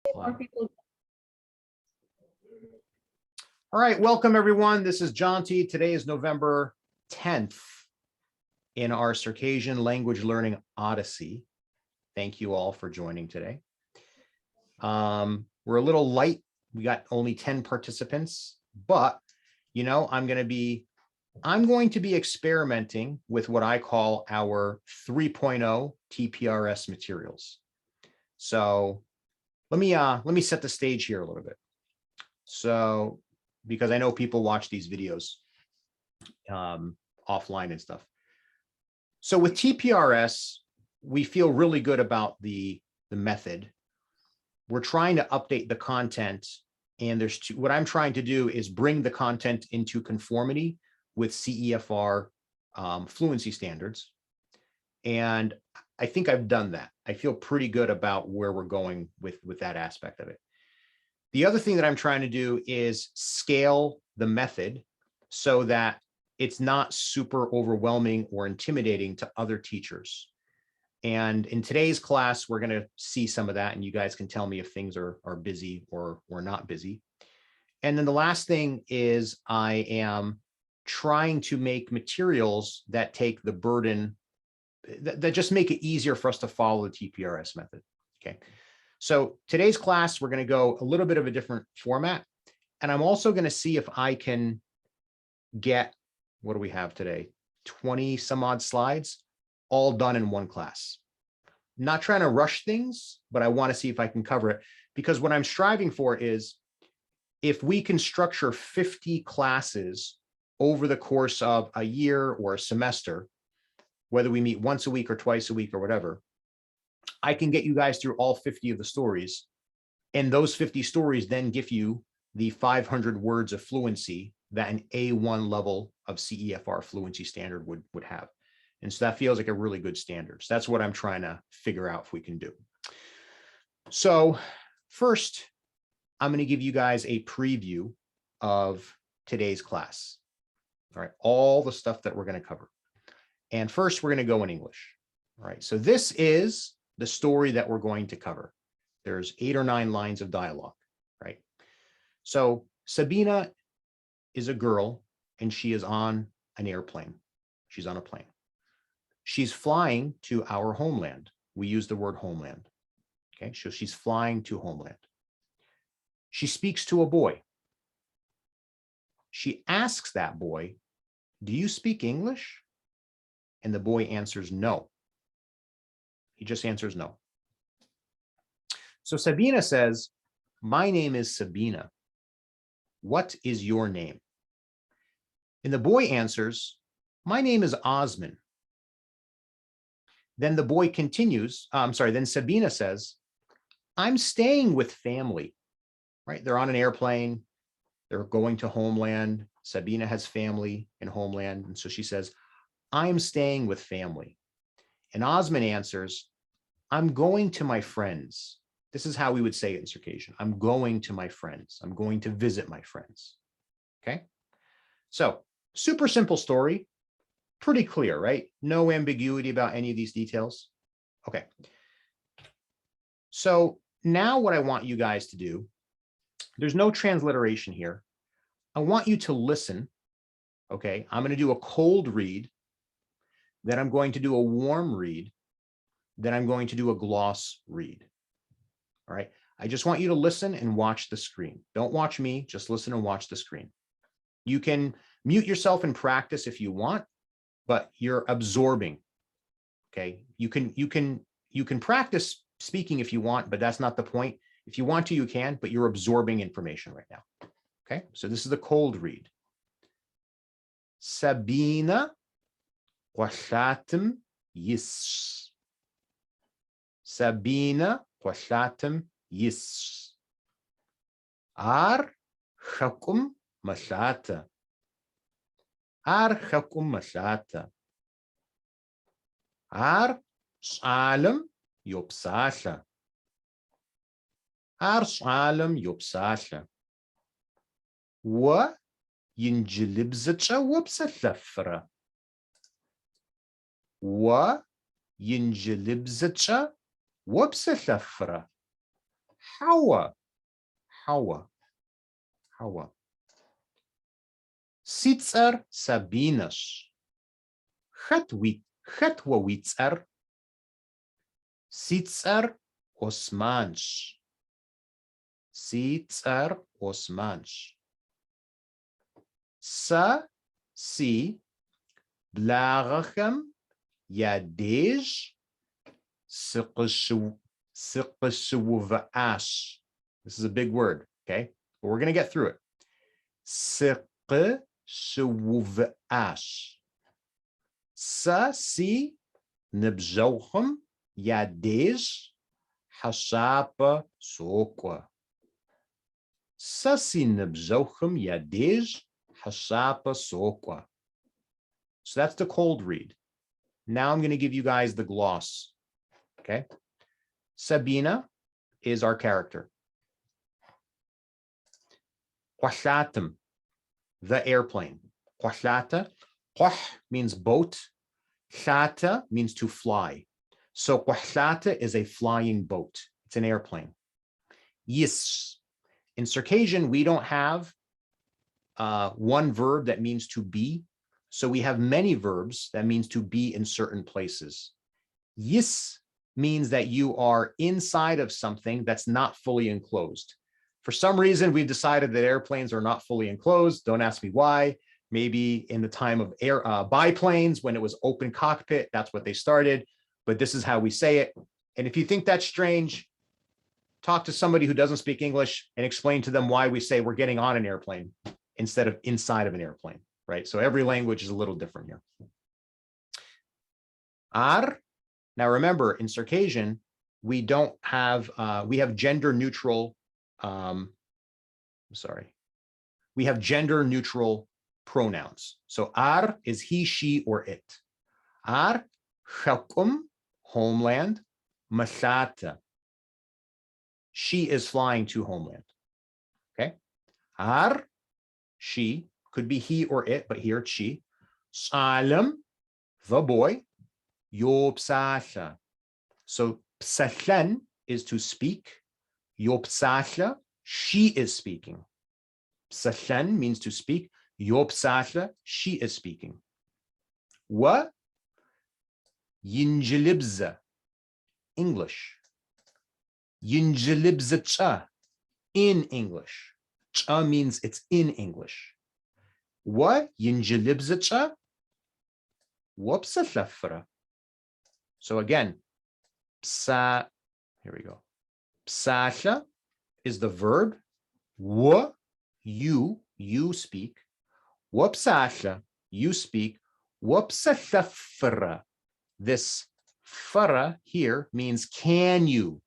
All right, welcome everyone. This is John T. Today is November 10th in our Circassian Language Learning Odyssey. Thank you all for joining today. We're a little light. We got only 10 participants, but you know, I'm going to be experimenting with what I call our 3.0 TPRS materials. So let me set the stage here a little bit. So, because I know people watch these videos offline and stuff. So with TPRS, we feel really good about the method. We're trying to update the content, and what I'm trying to do is bring the content into conformity with CEFR fluency standards. And I think I've done that. I feel pretty good about where we're going with that aspect of it. The other thing that I'm trying to do is scale the method so that it's not super overwhelming or intimidating to other teachers. And in today's class, we're going to see some of that, and you guys can tell me if things are busy or not busy. And then the last thing is I am trying to make materials that take the burden, that just make it easier for us to follow the TPRS method. Okay. So today's class, we're going to go a little bit of a different format. And I'm also going to see if I can get, what do we have today? 20 some odd slides, all done in one class. Not trying to rush things, but I want to see if I can cover it, because what I'm striving for is if we can structure 50 classes over the course of a year or a semester, whether we meet once a week or twice a week or whatever, I can get you guys through all 50 of the stories. And those 50 stories then give you the 500 words of fluency that an A1 level of CEFR fluency standard would have. And so that feels like a really good standard. So that's what I'm trying to figure out if we can do. So first, I'm going to give you guys a preview of today's class. All right, all the stuff that we're going to cover. And first, we're going to go in English. All right, so this is the story that we're going to cover. There's 8 or 9 lines of dialogue, right? So Sabina is a girl, and she is on an airplane. She's on a plane. She's flying to our homeland. We use the word homeland. Okay, so she's flying to homeland. She speaks to a boy. She asks that boy, "Do you speak English?" And the boy answers no. He just answers no. So Sabina says, "My name is Sabina. What is your name?" And the boy answers, "My name is Osman." Then the boy continues, then Sabina says, "I'm staying with family," right? They're on an airplane. They're going to homeland. Sabina has family in homeland. And so she says, "I'm staying with family." And Osman answers, "I'm going to my friends." This is how we would say it in Circassian. I'm going to my friends. I'm going to visit my friends. Okay. So super simple story. Pretty clear, right? No ambiguity about any of these details. Okay. So now what I want you guys to do, there's no transliteration here. I want you to listen. Okay. I'm going to do a cold read. Then I'm going to do a warm read. Then I'm going to do a gloss read. All right. I just want you to listen and watch the screen. Don't watch me, just listen and watch the screen. You can mute yourself and practice if you want, but you're absorbing. Okay. You can practice speaking if you want, but that's not the point. If you want to, you can, but you're absorbing information right now. Okay. So this is the cold read. Sabina Washatim Yis. Sabina Washatim Yis. Ar Hakum Mashata. Ar Hakum Mashata. Ar Shalem Yopsasha. Ar Shalem Yopsasha. Wa Yinjilibzacha Wopsafra. Wa Yinjilibzacha Wopsafra. Hawa. Hawa. Hawa. Sitzer Sabinas. Chetwa Witzer. Sitzer Osmans. Sitzer Osmans. Sa si Blarachem Yadej Siqishuvaash. This is a big word, okay? But we're going to get through it. Siqishuvaash. Sa si Nibzochem Yadej Hashapa Sokwa. Sa si Nibzochem Yadej Hashapa Sokwa. So that's the cold read. Now I'm going to give you guys the gloss. Okay. Sabina is our character. Quashatim, the airplane. Quashata, quah means boat. Shata means to fly. So quashata is a flying boat. It's an airplane. Yis. In Circassian, we don't have one verb that means to be. So we have many verbs that means to be in certain places. Yis means that you are inside of something that's not fully enclosed. For some reason, we've decided that airplanes are not fully enclosed. Don't ask me why. Maybe in the time of biplanes, when it was open cockpit, that's what they started. But this is how we say it. And if you think that's strange, talk to somebody who doesn't speak English and explain to them why we say we're getting on an airplane instead of inside of an airplane, right? So every language is a little different here. Ar. Now remember, in Circassian, we don't have, we have gender neutral, we have gender neutral pronouns. So ar is he, she, or it. Ar, chakum, homeland, mashata. She is flying to homeland. Okay. Ar, she, could be he or it, but here it's she. Salim, the boy. Yopsasha. So psashen is to speak. Yopsasha, she is speaking. Psashen means to speak. Yopsasha, she is speaking. Wa yinjilibza, English. Yinjilibza cha, in English. Cha means it's in English. Wa yinjilibza cha, wopsashafra. So again, psa, here we go. Psasha is the verb. Wa, you speak. Wapsasha, you speak. Wapsashafra. This fara here means can you?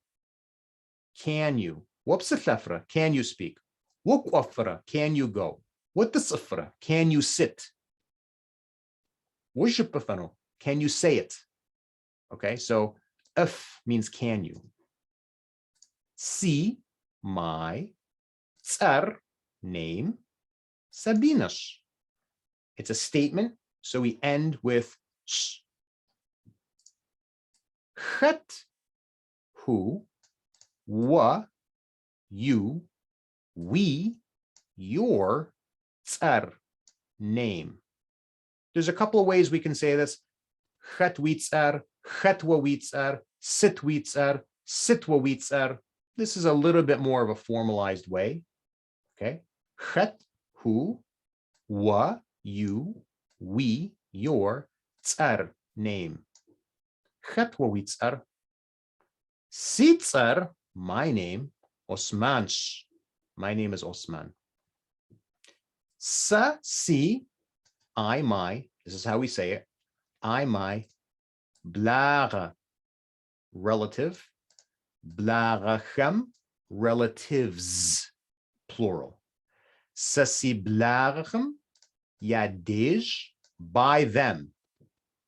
Can you? Wapsashafra, can you speak? Wukwafra, can you go? What the safra? Can you sit? Wushipafano, can you say it? Okay, so if means can you. Si, my, tsar, name, Sabinas. It's a statement, so we end with sh. Chet, who, wa, you, we, your, tsar, name. There's a couple of ways we can say this. Chet witzar, chetwa witzar, sit witzar, sitwa witzar. This is a little bit more of a formalized way. Okay. Chet, who, wa, you, we, your, tsar, name. Chetwa witzar. Sitzar, my name, Osmansh. My name is Osman. Sa, si, I, my. This is how we say it. I, my. Blare, relative. Blarachem, relatives, plural. Sasi blarachem, yadij, by them.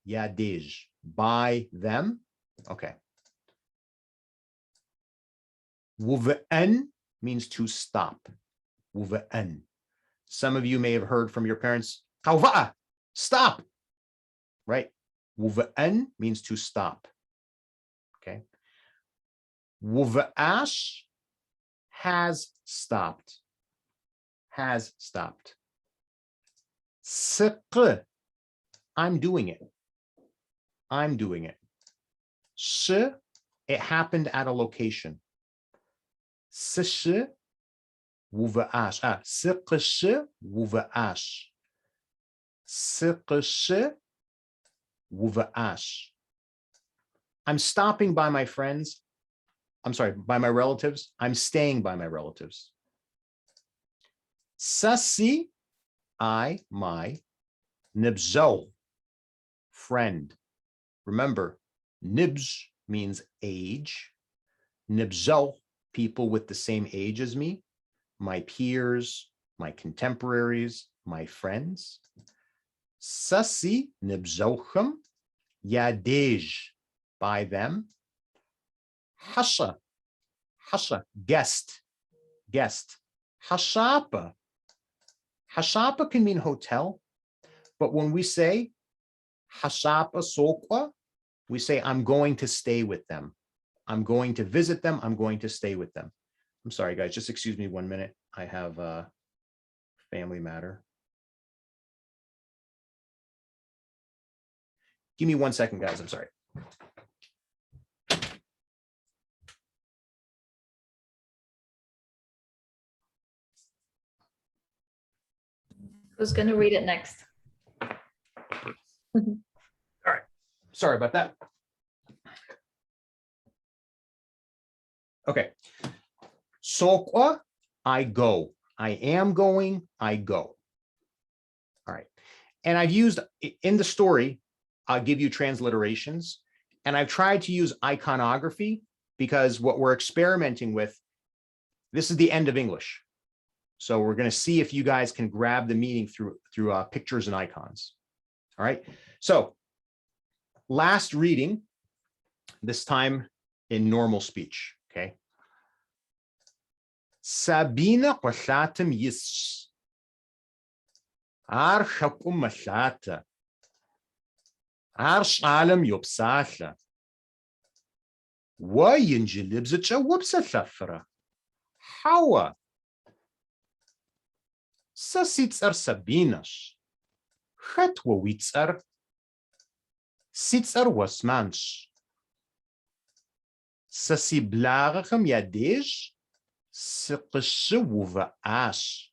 Yadij, by them. Okay. Wuve'en means to stop. Wuve'en. Some of you may have heard from your parents, Kauva'a, stop, right? Wuve'en means to stop. Okay. Wuve'ash has stopped. Has stopped. Sıkı, I'm doing it. I'm doing it. Şı, it happened at a location. Sışı, vuvaş. Sıkışı, vuvaş. Sıkışı, vuvaş. I'm stopping by my friends. I'm sorry, by my relatives. I'm staying by my relatives. Sasi, I, my. Nibzo, friend. Remember, nibz means age. Nibzo, people with the same age as me, my peers, my contemporaries, my friends. Sasi nibzochem yadej, by them. Hasha, hasha, guest, guest. Hashapa, hashapa can mean hotel, but when we say hashapa sokwa, we say I'm going to stay with them. I'm going to visit them. I'm going to stay with them. I'm sorry, guys, just excuse me 1 minute. I have a family matter. Give me 1 second, guys. I'm sorry. Who's going to read it next? All right. Sorry about that. Okay. Sokwa, I go. I am going, I go. All right. And I've used in the story, I'll give you transliterations. And I've tried to use iconography because what we're experimenting with, this is the end of English. So we're going to see if you guys can grab the meaning through pictures and icons. All right. So last reading, this time in normal speech. Okay. Sabina qalatem yis. Ar khakum malata. Ar shalem yopsatha. Wa yinjilibzcha wopsathafra. Hawa. Sasitsar Sabinas. Khatwa witsar. Sitsar wasmans. Sasiblagacham yadej. Siqshuva ash.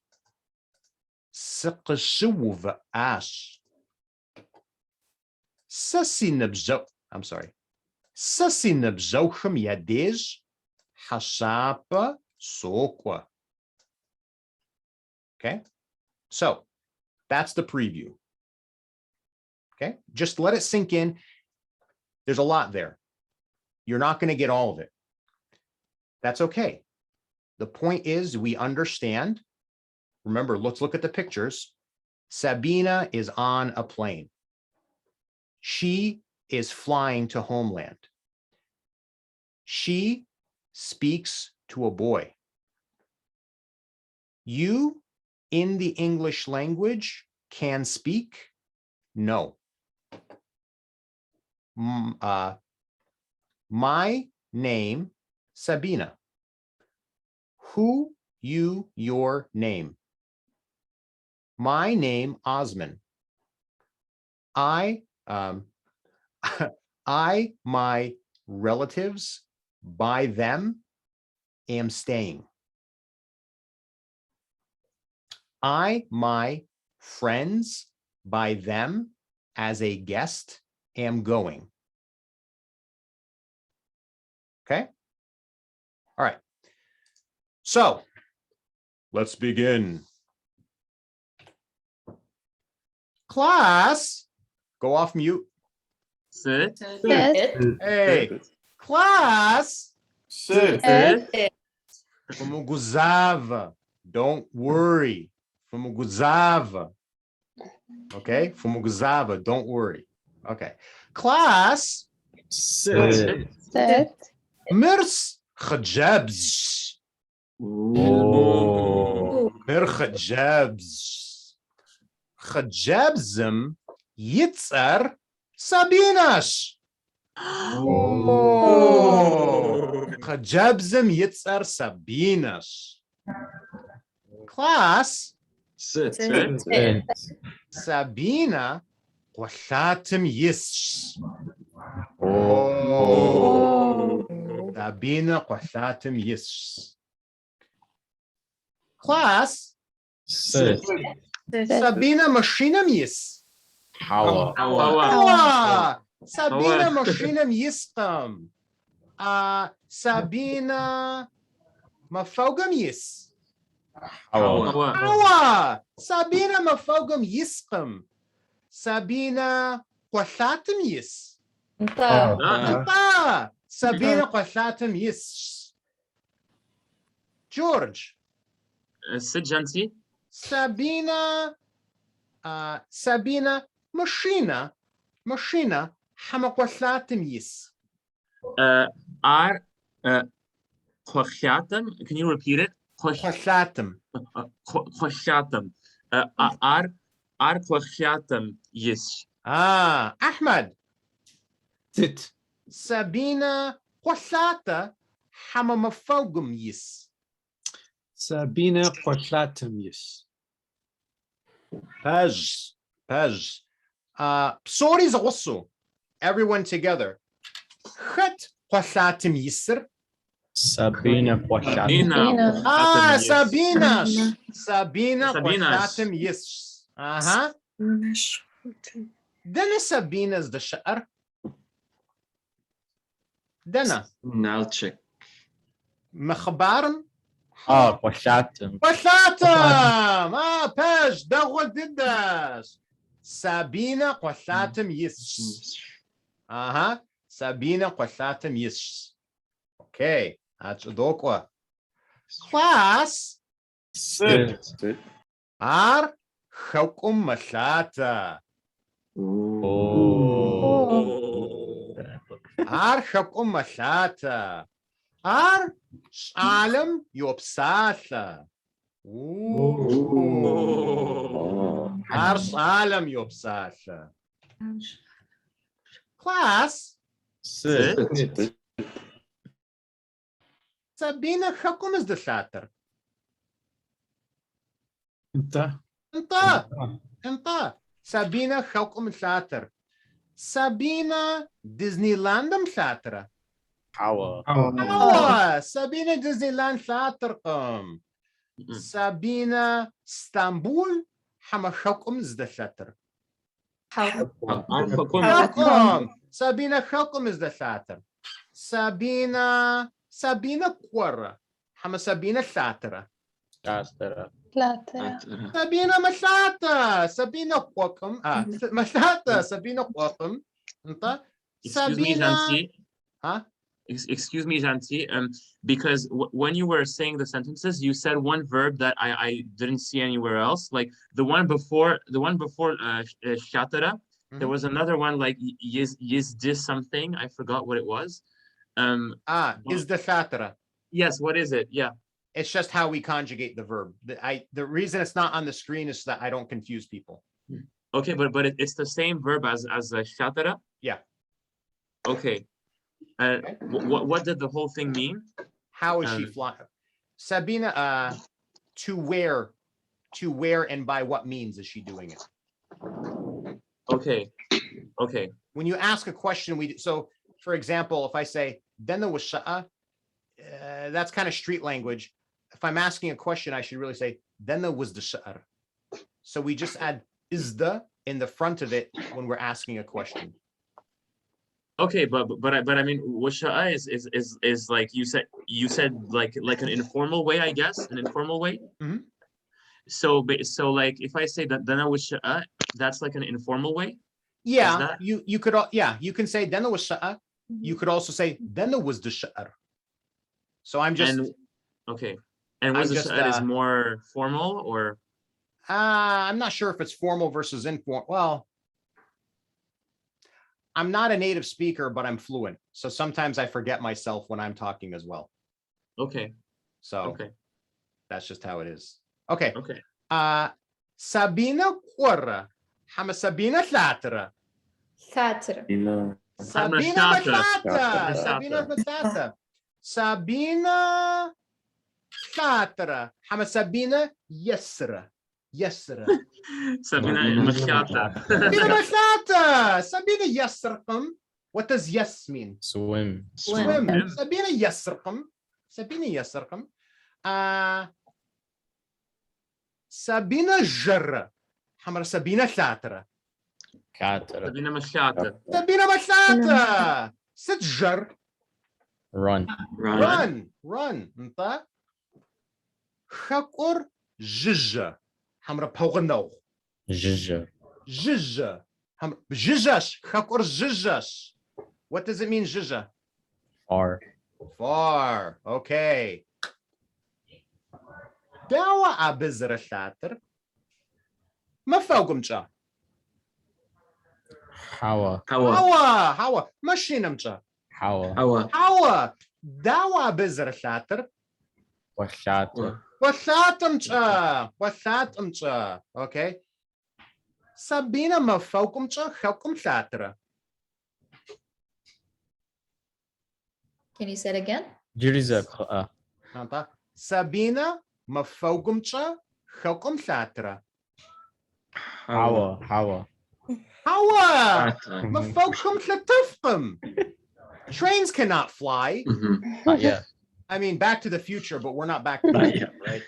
Siqshuva ash. Sasinabzo. I'm sorry. Sasinabzocham yadej. Hashapa sokwa. Okay. So that's the preview. Okay. Just let it sink in. There's a lot there. You're not going to get all of it. That's okay. The point is we understand. Remember, let's look at the pictures. Sabina is on a plane. She is flying to homeland. She speaks to a boy. You in the English language can speak? No. My name, Sabina. Who, you, your name. My name, Osman. I, my relatives, by them, am staying. I, my friends, by them, as a guest, am going. Okay? All right. So, let's begin. Class, go off mute. Sit. Hey, class. Sit. Fumuguzava. Don't worry. Fumuguzava. Okay, Fumuguzava, don't worry. Okay. Class. Sit. Mirs khajabs. Mir khajabs. Khajabzim yitzar Sabinash. Kajabzim yitzar Sabinas. Class, Sit. Sabina Quasatim Yish. Sabina Quasatim Yish. Class, Sit. Sabina Machinam Yis. Hawa. Hawa. Sabina Machinam Yiskam. Sabina Mafogam Yis. Hawa. Hawa. Sabina Mafogam Yiskam. Sabina Quasatim Yis. Anta. Sabina Quasatim Yis. George. Sit, Janti. Sabina Machina Hamaquasatim Yis. Ar Quachatam. Can you repeat it? Quasatim. Quachatam. Ar Quachatam Yish. Ahmad. Sit. Sabina Quasata Hamamafogum Yis. Sabina Quasatim Yis. Pej. Psoris also. Everyone together. Chet Quasatim Yisr. Sabina Quasatim. Sabinas. Sabina Sabinas. Quasatim Yis. Dana Sabina's the Sha'ar. Dana. Now check. Makhbaran. Quasatim. Quasatim. Pej. Dagwa did this. Sabina Quasatim Yis. Sabina Quasatim Yis. Okay. That's Dokwa. Class. Sit. Ar Hukum Masata. Ar Hukum Masata. Ar Salam Yopsata. Ar Salam Yopsata. Class. Sit. Sabina Hukum is the Shatter. Anta. Anta. Sabina Hukum Shatter. Sabina Disneylandam Shatter. Hawa. Sabina Disneyland Shatter. Sabina Istanbul Hamahukum is the Shatter. Sabina Hukum is the Shatter. Sabina Quara Hama Sabina Shatter. Sabina Mashata. Sabina Quakum. Mashata. Sabina Quakum. Excuse me, Janti. Excuse me, Janti. Because when you were saying the sentences, you said one verb that I didn't see anywhere else. Like the one before shatara, there was another one like is this something? I forgot what it was. Is the Shatara. Yes, what is it? Yeah. It's just how we conjugate the verb. The reason it's not on the screen is that I don't confuse people. Okay, but it's the same verb as shatara? Yeah. Okay. What did the whole thing mean? How is she flying? Sabina, to where and by what means is she doing it? Okay. When you ask a question, so for example, if I say, then there was sha'a, that's kind of street language. If I'm asking a question, I should really say, then there was the sha'ar. So we just add is the in the front of it when we're asking a question. Okay, but I mean, washa'a is like you said like an informal way, I guess, an informal way. Mhm. So like if I say that dana washa'a, that's like an informal way. Yeah, you could you can say then there was sha'a. You could also say then there was the sha'ar. So I'm just okay. And was the sha'ar is more formal or? I'm not sure if it's formal versus informal. Well, I'm not a native speaker, but I'm fluent. So sometimes I forget myself when I'm talking as well. Okay. So that's just how it is. Okay. Sabina Quora. Hama Sabina Shatara. Shatara. Sabina Matata. Matata. Sabina Matata. Sabina Chatra. Hama Sabina Yesra. Yesra. Sabina Matata. Sabina Matata. Sabina Yesrkum. What does yes mean? Swim. Swim. Swim. Sabina Yesrkum. Sabina Yesrkum. Sabina Jarra. Hamra Sabina Chatra. Katra. Sabina Matata. Sabina Matata. Sit jar. Run. Run. Run. Nta. Chakur Jija. Hamra Pogano. Zhizha. Jija. Jijash. Chakur Jijash. What does it mean, Jija? Far. Far. Okay. Dawa abizra shatter. Mafogumcha. Hawa. Hawa. Machinamcha. Hawa. Hawa. Dawa bizra shatter. Washatra. Washatamcha. Okay. Sabina mafogumcha. Helkum shatter. Can you say it again? Jiriza. Sabina mafogumcha. Helkum shatter. Hawa. Hawa. Mhm. Mafogum shatifkum. Trains cannot fly. Not yet. I mean, Back to the Future, but we're not Back to the Future, right?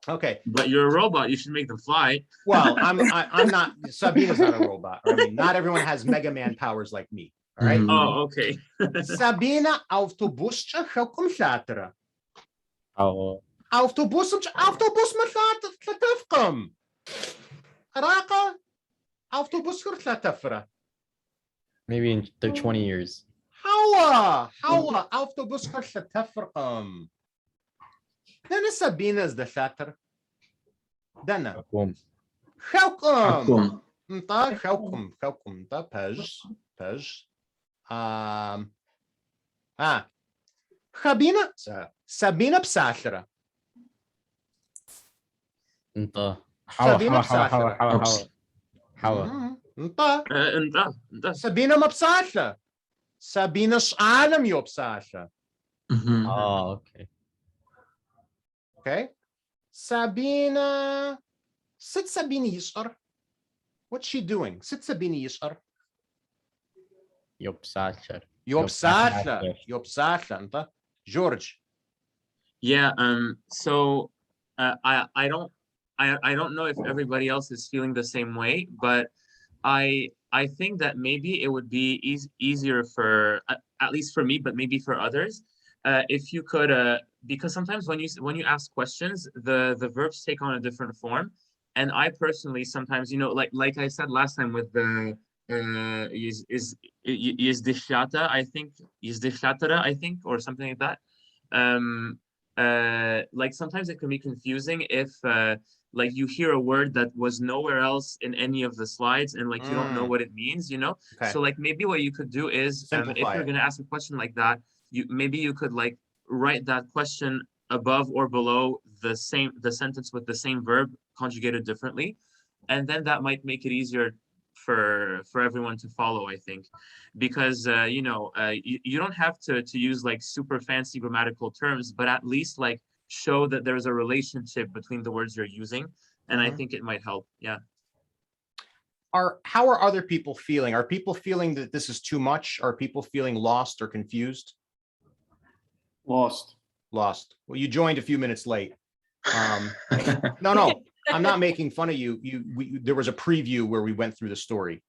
Okay. But you're a robot. You should make them fly. Well, I'm not. Sabina's not a robot. I mean, not everyone has Mega Man powers like me. All right. Oh, okay. Sabina autobuscha helkum shatra. Hawa. Autobus machatifkum. Raka autobus chatafra. Maybe in the 20 years. Hawa autobus chatafrkum. Then Sabina is the shatter. Then Boom. helkum. Helkum. Pej. Sabina Psashra. Inta. Hawa. Sabina Hawa. Sabina Mapsasha. Sabina Shalam Yopsasha. Oh, okay. Okay. Sabina. Sit Sabina Yishar. What's she doing? Sit Sabina Yishar. Yopsachar. Yopsasha. George. Yeah. So I don't know if everybody else is feeling the same way, but I think that maybe it would be easier for at least for me, but maybe for others, if you could because sometimes when you ask questions, the verbs take on a different form, and I personally sometimes, like I said last time with the yizdishlata, I think yizdishlatara, I think, or something like that. Like sometimes it can be confusing if like you hear a word that was nowhere else in any of the slides and like you don't know what it means, Okay. So like maybe what you could do is if you're going to ask a question like that, you could like write that question above or below the sentence with the same verb conjugated differently, and then that might make it easier for everyone to follow, I think, because you don't have to use like super fancy grammatical terms, but at least like show that there's a relationship between the words you're using, and I think it might help. Yeah. How are other people feeling? Are people feeling that this is too much? Are people feeling lost or confused? Lost. Well, you joined a few minutes late. No, I'm not making fun of you. There was a preview where we went through the story.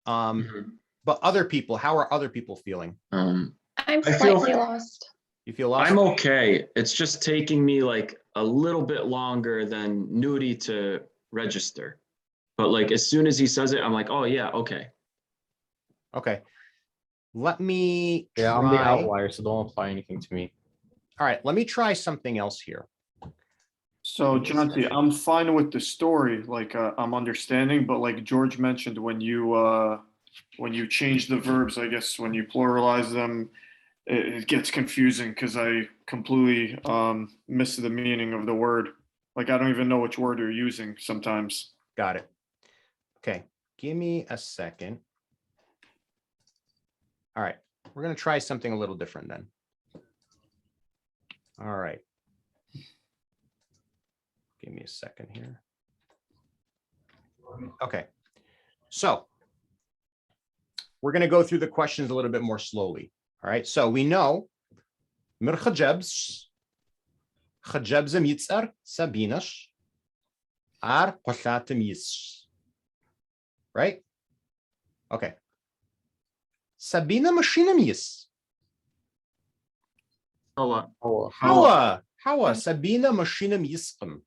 But other people, how are other people feeling? I'm feel- slightly lost. You feel lost? I'm okay. It's just taking me like a little bit longer than Nudie to register. But like as soon as he says it, I'm like, oh yeah, okay. Okay. Let me Yeah, I'm the try- outlier, so don't apply anything to me. All right, let me try something else here. So, Jonty, I'm fine with the story, like I'm understanding, but like George mentioned, when you change the verbs, I guess when you pluralize them, it gets confusing because I completely miss the meaning of the word. Like I don't even know which word you're using sometimes. Got it. Okay, give me a second. All right, we're going to try something a little different then. All right. Give me a second here. Okay, so we're going to go through the questions a little bit more slowly. All right, so we know mir khajabs yitzar sabinash ar qolatim yis. Right? Okay. Sabina mashinam yis. Hawa. Hawa Sabina mashinam yisqam.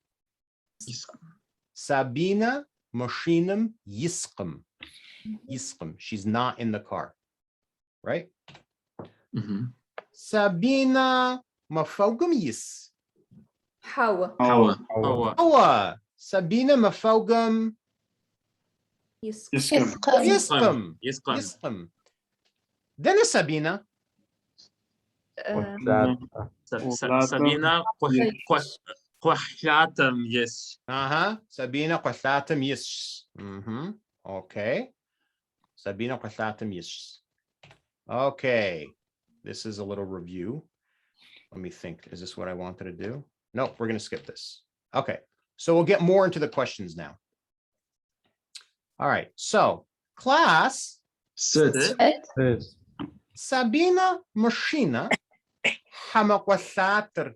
Sabina mashinam yisqam. Yisqam. She's not in the car. Right? Mhm. Sabina mafogam yis. How? Hawa. Hawa. Hawa Sabina mafogam Yes. yisqam. Yisqam. Yisqam. Then is Sabina. Sabina qahyatam yes. Sabina qolatim yis. Okay. Sabina qolatim yis. Okay. This is a little review. Let me think. Is this what I wanted to do? No, we're going to skip this. Okay. So we'll get more into the questions now. All right. So class. Sit. Sabina machina hamaqwasater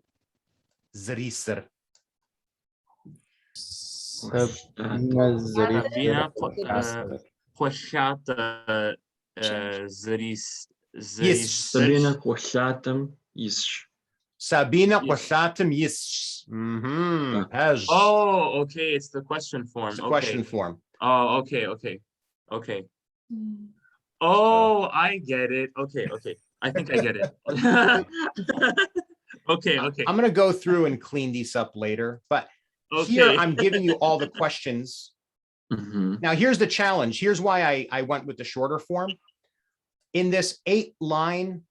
zriser. Sabina qahyatam zeris. Yes. Sabina qahyatam yish. Sabina qahyatam yis. Oh, okay. It's the question form. It's the Okay. question form. Oh, okay. Oh, I get it. Okay. I think I get it. Okay. I'm going to go through and clean these up later, but here I'm giving you all the questions. Now here's the challenge. Here's why I went with the shorter form. In this 8-line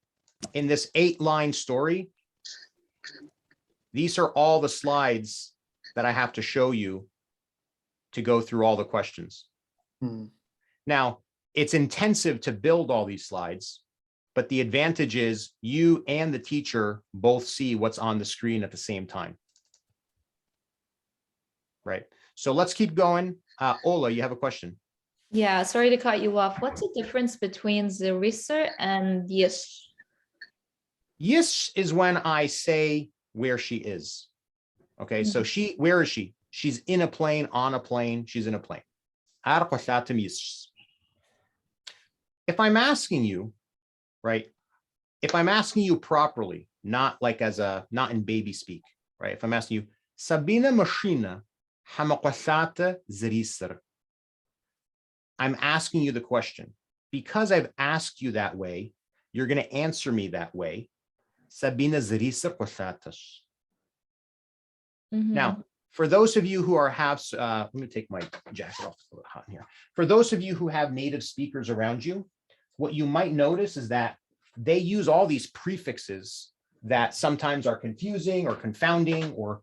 story, these are all the slides that I have to show you to go through all the questions. Now, it's intensive to build all these slides, but the advantage is you and the teacher both see what's on the screen at the same time. Right. So let's keep going. Ola, you have a question. Yeah, sorry to cut you off. What's the difference between Zeriser and Yish? Yish is when I say where she is. Okay, so where is she? She's in a plane, on a plane, she's in a plane. If I'm asking you, right? If I'm asking you properly, not like not in baby speak, right? If I'm asking you, Sabina Mashina Hamaqasata Zeriser. I'm asking you the question. Because I've asked you that way, you're going to answer me that way. Sabina Zeriser Qasatas. Now, for those of you who let me take my jacket off, it's a little hot in here. For those of you who have native speakers around you, what you might notice is that they use all these prefixes that sometimes are confusing or confounding, or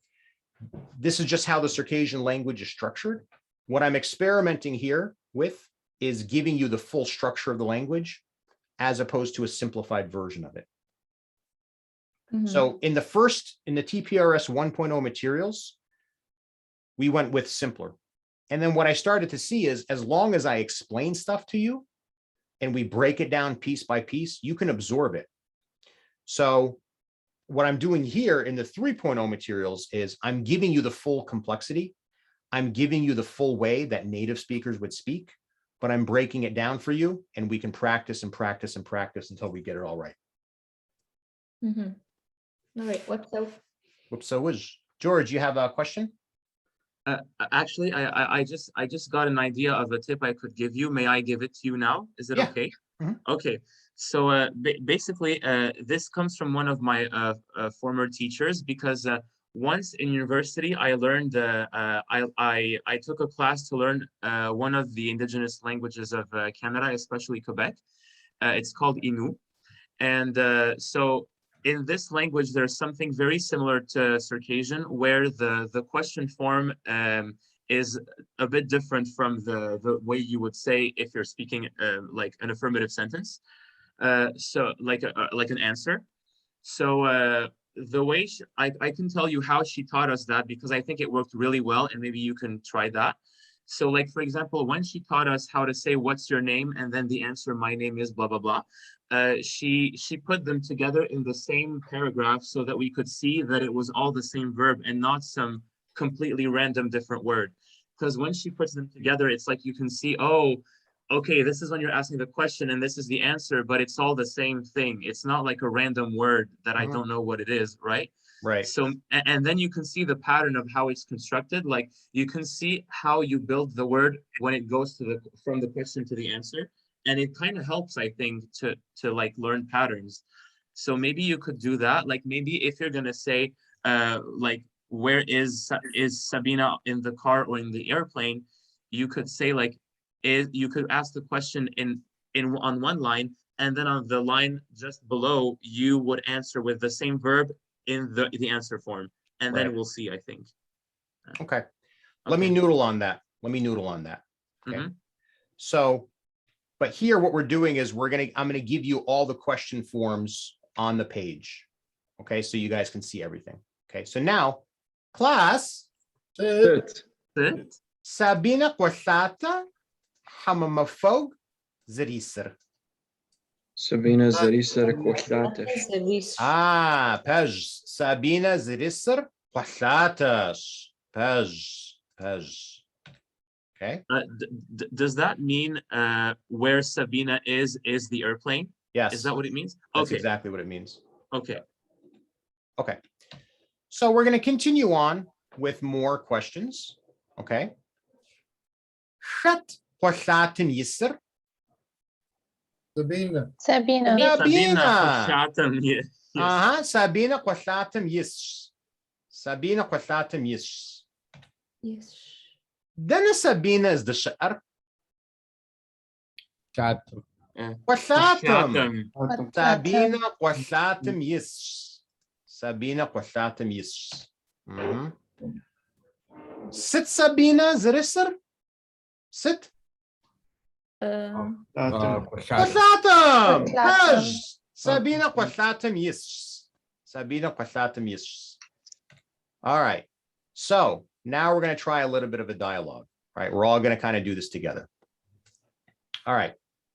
this is just how the Circassian language is structured. What I'm experimenting here with is giving you the full structure of the language as opposed to a simplified version of it. So in the TPRS 1.0 materials, we went with simpler. And then what I started to see is as long as I explain stuff to you and we break it down piece by piece, you can absorb it. So what I'm doing here in the 3.0 materials is I'm giving you the full complexity. I'm giving you the full way that native speakers would speak, but I'm breaking it down for you and we can practice and practice and practice until we get it all right. All right, Whoops, so George, you have a question? Actually, I just got an idea of a tip I could give you. May I give it to you now? Is it okay? Okay. So basically, this comes from one of my former teachers, because once in university, I learned I took a class to learn one of the indigenous languages of Canada, especially Quebec. It's called Innu, and so in this language, there's something very similar to Circassian, where the question form is a bit different from the way you would say if you're speaking like an affirmative sentence. So like an answer. So the way I can tell you how she taught us that, because I think it worked really well, and maybe you can try that. So like, for example, when she taught us how to say, what's your name? And then the answer, my name is blah, blah, blah. She put them together in the same paragraph so that we could see that it was all the same verb and not some completely random different word. Because when she puts them together, it's like you can see, oh, okay, this is when you're asking the question and this is the answer, but it's all the same thing. It's not like a random word that I don't know what it is, right? Right. So, and then you can see the pattern of how it's constructed. Like you can see how you build the word when it goes to from the question to the answer. And it kind of helps, I think, to like learn patterns. So maybe you could do that. Like maybe if you're gonna say, like, where is Sabina in the car or in the airplane, you could say like, you could ask the question on one line, and then on the line just below, you would answer with the same verb in the answer form, and then we'll see, I think. Okay. Let me noodle on that. Okay. So, but here what we're doing is I'm gonna give you all the question forms on the page. Okay, so you guys can see everything. Okay, so now, class, Sabina Quathata Hamamafog Zerisser. Sabina Zerisser Quathatash. Pej. Sabina Zerisser Quathatash. Pej. Okay. Does that mean where Sabina is the airplane? Yes. Is that what it means? That's okay. Exactly what it means. Okay. Okay. So we're going to continue on with more questions. Okay. Shat Quathatin Yisr. Sabina. Sabina. Sabina Quathatim Yis. Sabina Quathatim Yis. Yes. Then Sabina is the Sha'ar. Chatham. Quathatim. Sabina Quathatim Yis. Sabina Quathatim Yis. Sit Sabina Zerisser. Sit. Quathatim. Pej. Sabina Quathatim Yis. Sabina Quathatim Yis. All right. So now we're going to try a little bit of a dialogue, right? We're all going to kind of do this together. All right.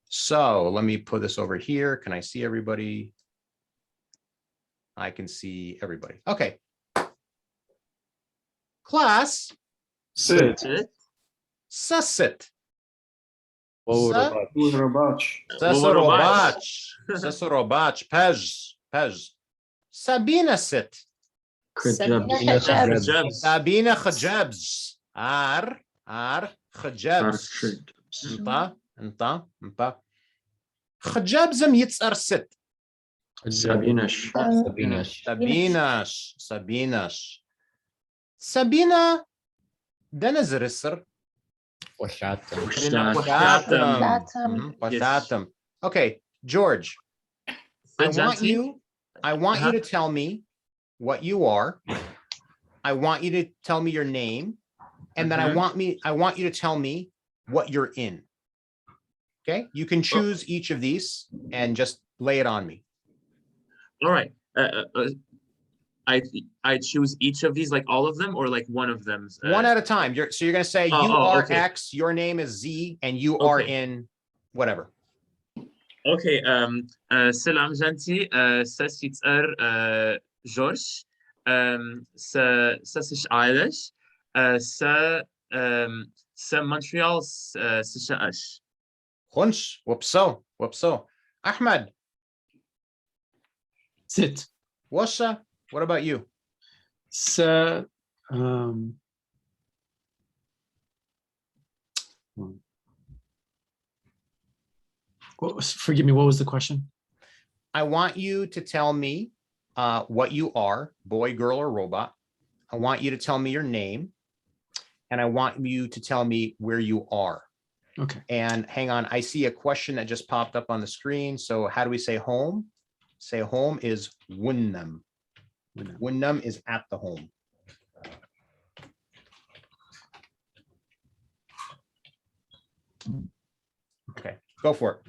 So let me put this over here. Can I see everybody? I can see everybody. Okay. Class. Sit. Sasit. Sasurabach. Sasurabach. Pej. Sabina sit. Sabina Khajabs. Ar Khajabs. Nta. Khajabzam yitzar sit. Sabinash. Sabina Denazrisser. Quathatim. Okay, George. I want you to tell me what you are. I want you to tell me your name, and then I want you to tell me what you're in. Okay, you can choose each of these and just lay it on me. All right. I choose each of these, like all of them, or like one of them. One at a time. You're going to say you are okay. X, your name is Z, and you are in whatever. Okay. Selam Janti. Ça George. Ça c'est Eilish. Ça Montreal. C'est Ash. Hunch. Whoopso. Ahmed. Sit. Washa. What about you? Forgive me, what was the question? I want you to tell me what you are, boy, girl, or robot. I want you to tell me your name, and I want you to tell me where you are. Okay. And hang on, I see a question that just popped up on the screen. So how do we say home? Say home is Wunnam. Wunnam is at the home. Okay, go for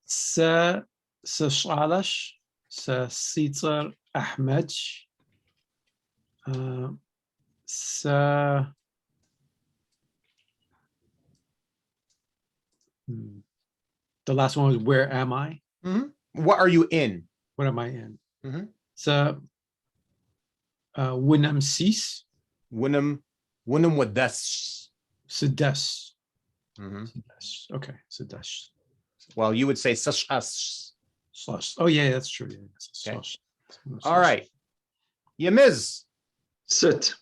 it. سشعلش سيتر أحمد س The last one was where am I? Mhm. What are you in? What am I in? Mhm. So Winam Sis Winam with this. Sudesh. Mhm. Okay, Sudesh. Well, you would say such as. Slush. Oh yeah, that's true. Yeah. Okay. Slush. All right. Yamiz. Sit.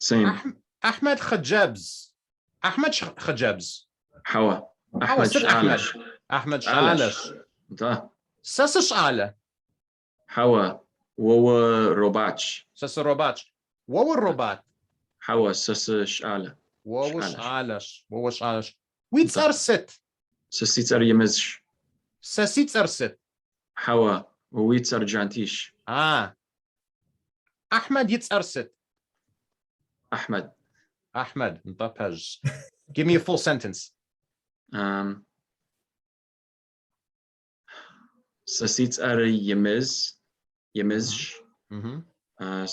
Same. Ahmed Khajabs. Ahmed Khajabs. Hawa. How Ahmed is it Ahmed? Shalash. Ahmed Shalash. Shalash. Da. Sasa Shala. Hawa. Wawa Robach. Sasa Robach. Wawa Robat. Hawa Sasa Shala. Wawa Shalash. Shalash. Wawa Shalash. Weeds Da. are sit. Sasitar Yemizsh. Sasits are sit. Hawa. Wawitar Jantish. Ah. Ahmed Yitz are sit. Ahmed. Ahmed. Ntapaj. Give me a full sentence. Sasitar Yemiz. Yemizsh. Mhm.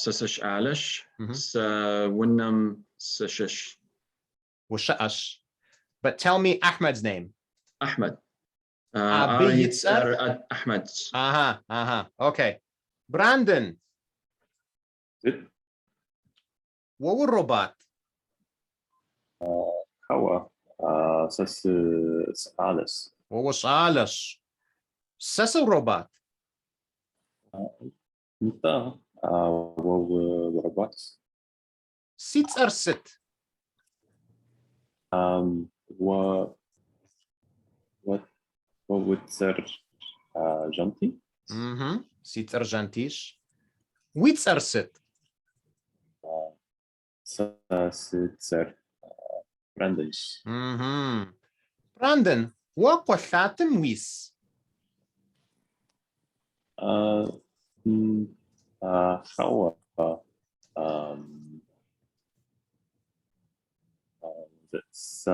Sasash Alish. Mhm. Sa Winnam Sashish. Washa'ash. But tell me Ahmed's name. Ahmed. Abi Yitzar Ahmed. Aha. Aha. Okay. Brandon. Wawa Robat. Hawa, Alice. Wawa Shalash. Sasa Robat. انت وربات Sits are sit. و وتسر جنتي Mhm. Sits are jantish. Wits are sit. ستسر براندنش Mhm. Brandon. Waqashatim wis. حوا س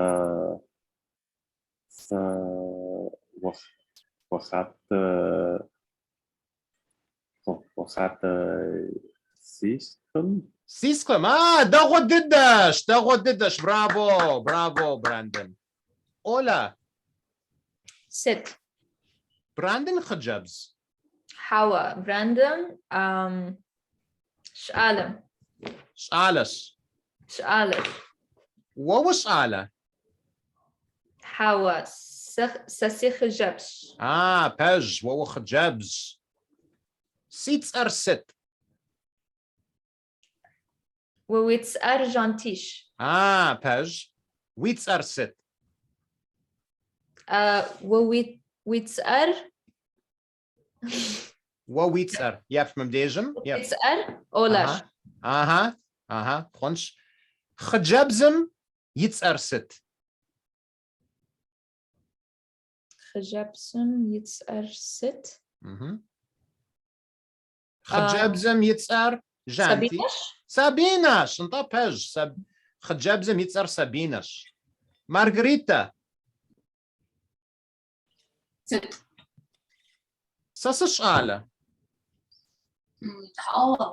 س وخات سيستم Siscom. Ah, Dagodidash. Dagodidash. Bravo. Bravo, Brandon. Ola. Sit. Brandon Khajabs. Hawa. Brandon. Shalem. Shalash. Shalem. What was Shala? Hawa. Sasich Jabsh. Ah, Pej. What was Khajabs? Seats are sit. Wits Argentish. Ah, Pej. Wits are sit. Wits Ar. What wits are? Yeah, from Dejum. Yeah. Wits Ar. Olash. Uh-huh. Uh-huh. Khunsh. Khajabzim. Yits are sit. Khajabsum Yits Ar Sit. Khajabzim yits are janti. Sabinash. Sabinash. Anta Pej. Khajabzim yits are Sabinash. Margarita. Sit. Sasa Shala. Hawa.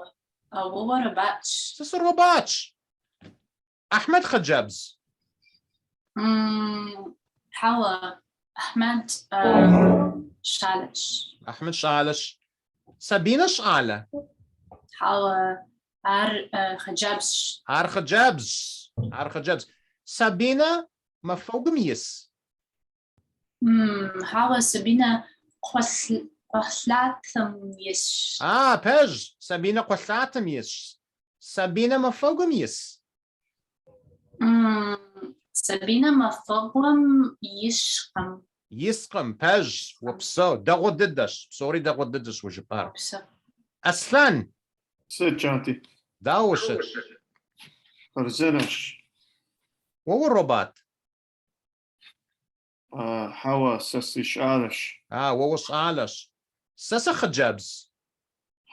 Wawa Robach. Sasa Robach. Ahmed Khajabs. Hawa. Ahmed Shalash. Ahmed Shalash. Sabina Shala. Hawa. Ar Khajabsh. Ar Khajabs. Ar Khajabs. Sabina Mafogamius. Hawa Sabina Qwaslatham Yish. Ah, Pej. Sabina Qwaslatam Sabina Mafogamius. Sabina Mafogam Yishqam. Yisqam Pej. Wapso. Dagodidash. Sorry, Dagodidash Wajipar. Aslan. Sit Janti. Dawashit. Farzinash. What were Robat? Hawa Sasish Alish. Ah, what was Alash? Sasa Khajabs.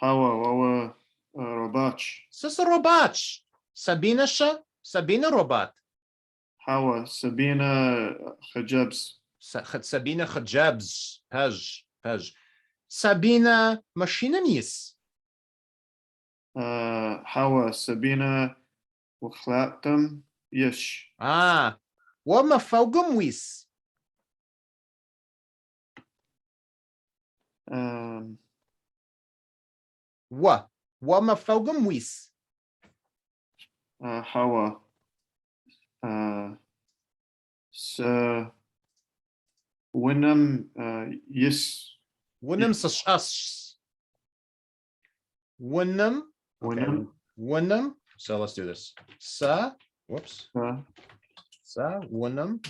Hawa Wawa Robach. Sasa Robach. Sabina Sha. Sabina Robat. Hawa Sabina Khajabs. Sabina Khajabs. Pej. Pej. Sabina machine mis. Hawa Sabina وخلاتم يش. وما فوقم ويس. وما فوقم ويس. Hawa س ونم يس. ونم سشاس. ونم. ونم. ونم. So let's do this. Whoops. ونم.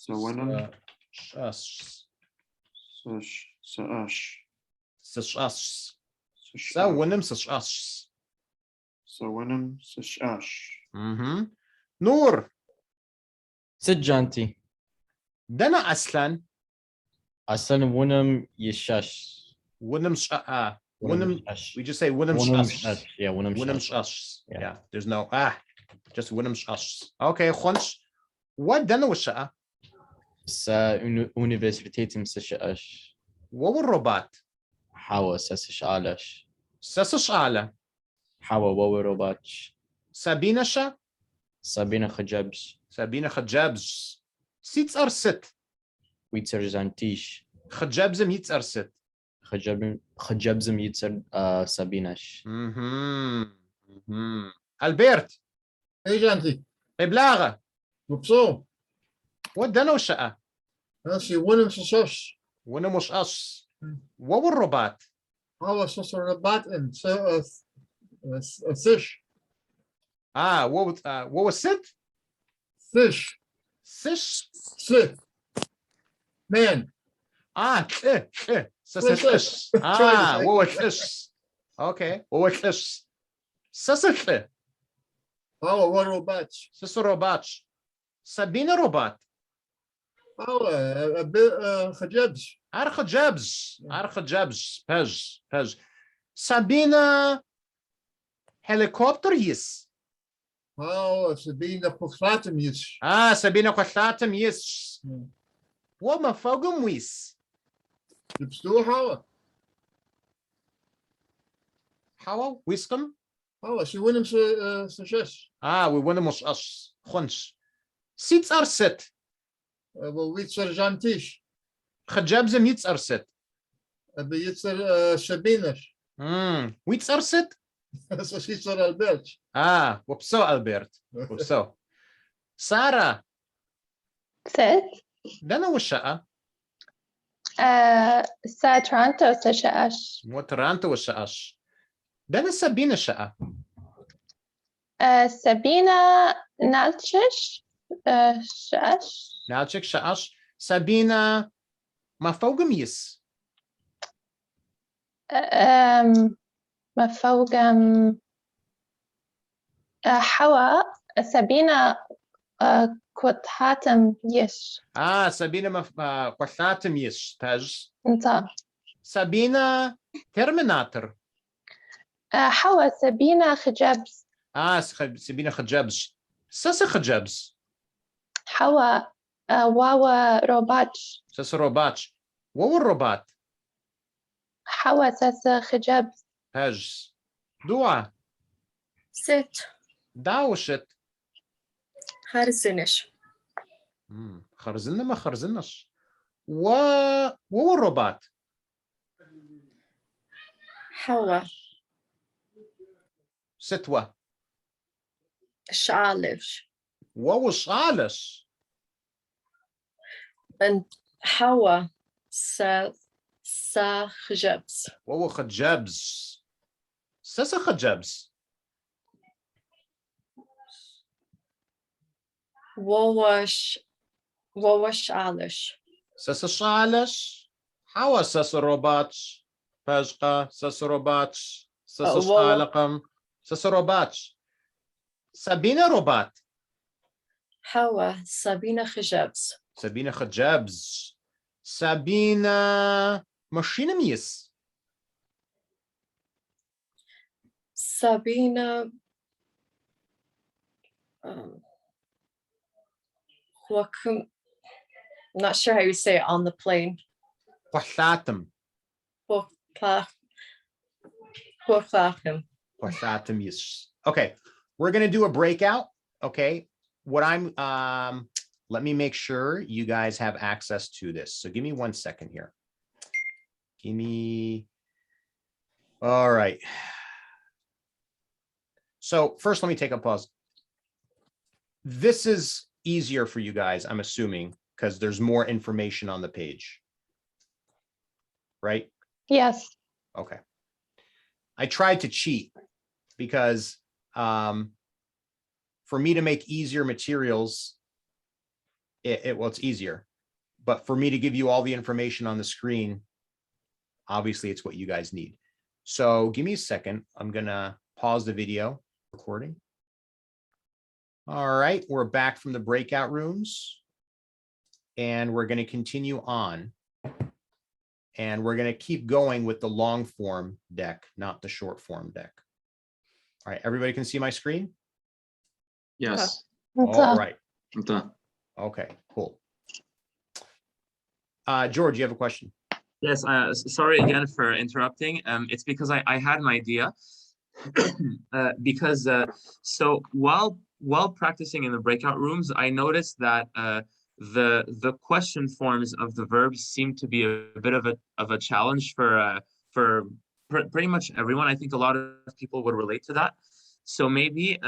ونم. Shas. سأش. سشاس. ونم سشاس. ونم سشاش. نور. سجانتي. دنا أصلا. أصلا ونم يشاش. ونم ونم. We just say ونم شاش. Yeah, ونم شاش. Yeah, there's no just ونم شاش. Okay, خونش. What دنا وشاء؟ Universitetem سشاش. وهو الروبات. حوا سشالش. سشالة. حوا وهو روباتش. سابينا شا؟ سابينا خجبش. سابينا خجبش. سيتس أرست. ويترجانتيش. خجبزم يتس أرست. خجبزم يتسر سابيناش. ألبرت. ايه جانتي بلاغة. مبسوط ودنا وشاء؟ ماشي ونم سوسوس ونم مش أص. وهو الروبات. هو سوس الرباط ان سش وهو ست؟ سش سش. سلت مان سسش. وهو تش. اوكي وهو تش. سسش. هو روباتش سس روباتش. سابينا روبات. هو خجبش أرخ جابز. بج. سابينا هليكوبتر يس. هو سبينا بخلاتم يش سابينا قطعتم يس. وما فوقم ويس. لبستوه حوا ويسكم. هو شي ونم سشش ويوانا مش أش. خنش. سيتس أرست. ويتسر جانتيش خجابزم يتس أرست. بيتسر شبينش ويتس أرست. سوسيتسر البرتش وبسو ألبرت. وبسو. سارة. ست. دنا وشاء؟ سا ترانتو سشاش. وترانتو وشاش. دنا سابينا شاء؟ سابينا نالتشش شاش. نالتشك شاش. سابينا ما فوق ميس. ما فوق حوا سابينا كوتهاتم يش. سابينا ما قطعتم يس. تاج. انت سابينا ترميناتر. حوا سابينا خجبز. سابينا خجبز. سس خجبز. حوا واوا روباتش. سس روباتش. وهو الروبات. حوا سس خجبز. تاج. دعاء. ست. داوشت. خرزنش. خرزنا ما خرزناش. وهو الروبات. حوا. ستوة. شعالش. وهو شعالش. and حوا خجبز. وهو خجبز. سس خجبز. ووش عالش. سس شعالش. حوا سس روباتش. فجقة. سس روباتش. سس شعالقم. سس روباتش. سابينا روبات. حوا سابينا خجبز. سابينا خجبز. سابينا ماشينا ميس. سابينا not sure how you say it on the plane. قحلاتم. Okay, we're gonna do a breakout. Okay, what I'm let me make sure you guys have access to this. So give me 1 second here. Give me. All right. So first, let me take a pause. This is easier for you guys, I'm assuming, because there's more information on the page. Right? Yes. Okay. I tried to cheat because for me to make easier materials, well, it's easier. But for me to give you all the information on the screen, obviously it's what you guys need. So give me a second. I'm gonna pause the video recording. All right, we're back from the breakout rooms and we're gonna continue on. And we're gonna keep going with the long form deck, not the short form deck. All right, everybody can see my screen? Yes. All right. I'm done. Okay, cool. George, you have a question? Yes, sorry again for interrupting. It's because I had an idea. So while practicing in the breakout rooms, I noticed that the question forms of the verbs seem to be a bit of a challenge for pretty much everyone. I think a lot of people would relate to that. So maybe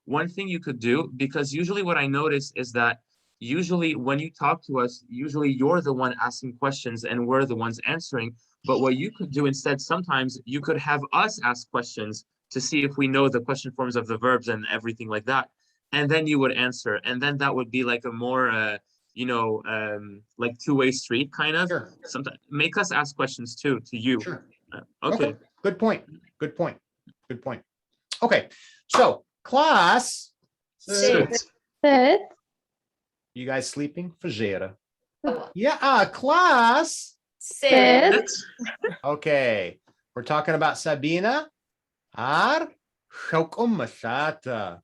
one thing you could do, because usually what I notice is that usually when you talk to us, usually you're the one asking questions and we're the ones answering. But what you could do instead, sometimes you could have us ask questions to see if we know the question forms of the verbs and everything like that. And then you would answer. And then that would be like a more, like two-way street kind of. Sure. Sometimes make us ask questions too, to you. Sure. Okay. Good point. Good point. Good point. Okay. So class. Sit. You guys sleeping? Fajera. Yeah, class. Sit. Okay. We're talking about Sabina. Ar Masata.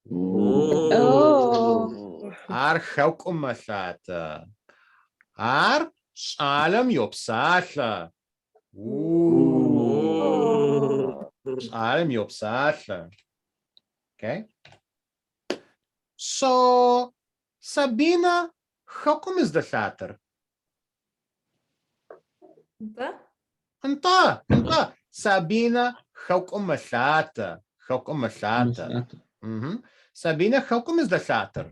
Oh. Ar Masata. Ar Salam Yopsata. Salam Yopsata. Okay. So Sabina, how come is the Satar? Anta. Sabina, how come Masata? How come Masata? Sabina, how come is the Satar?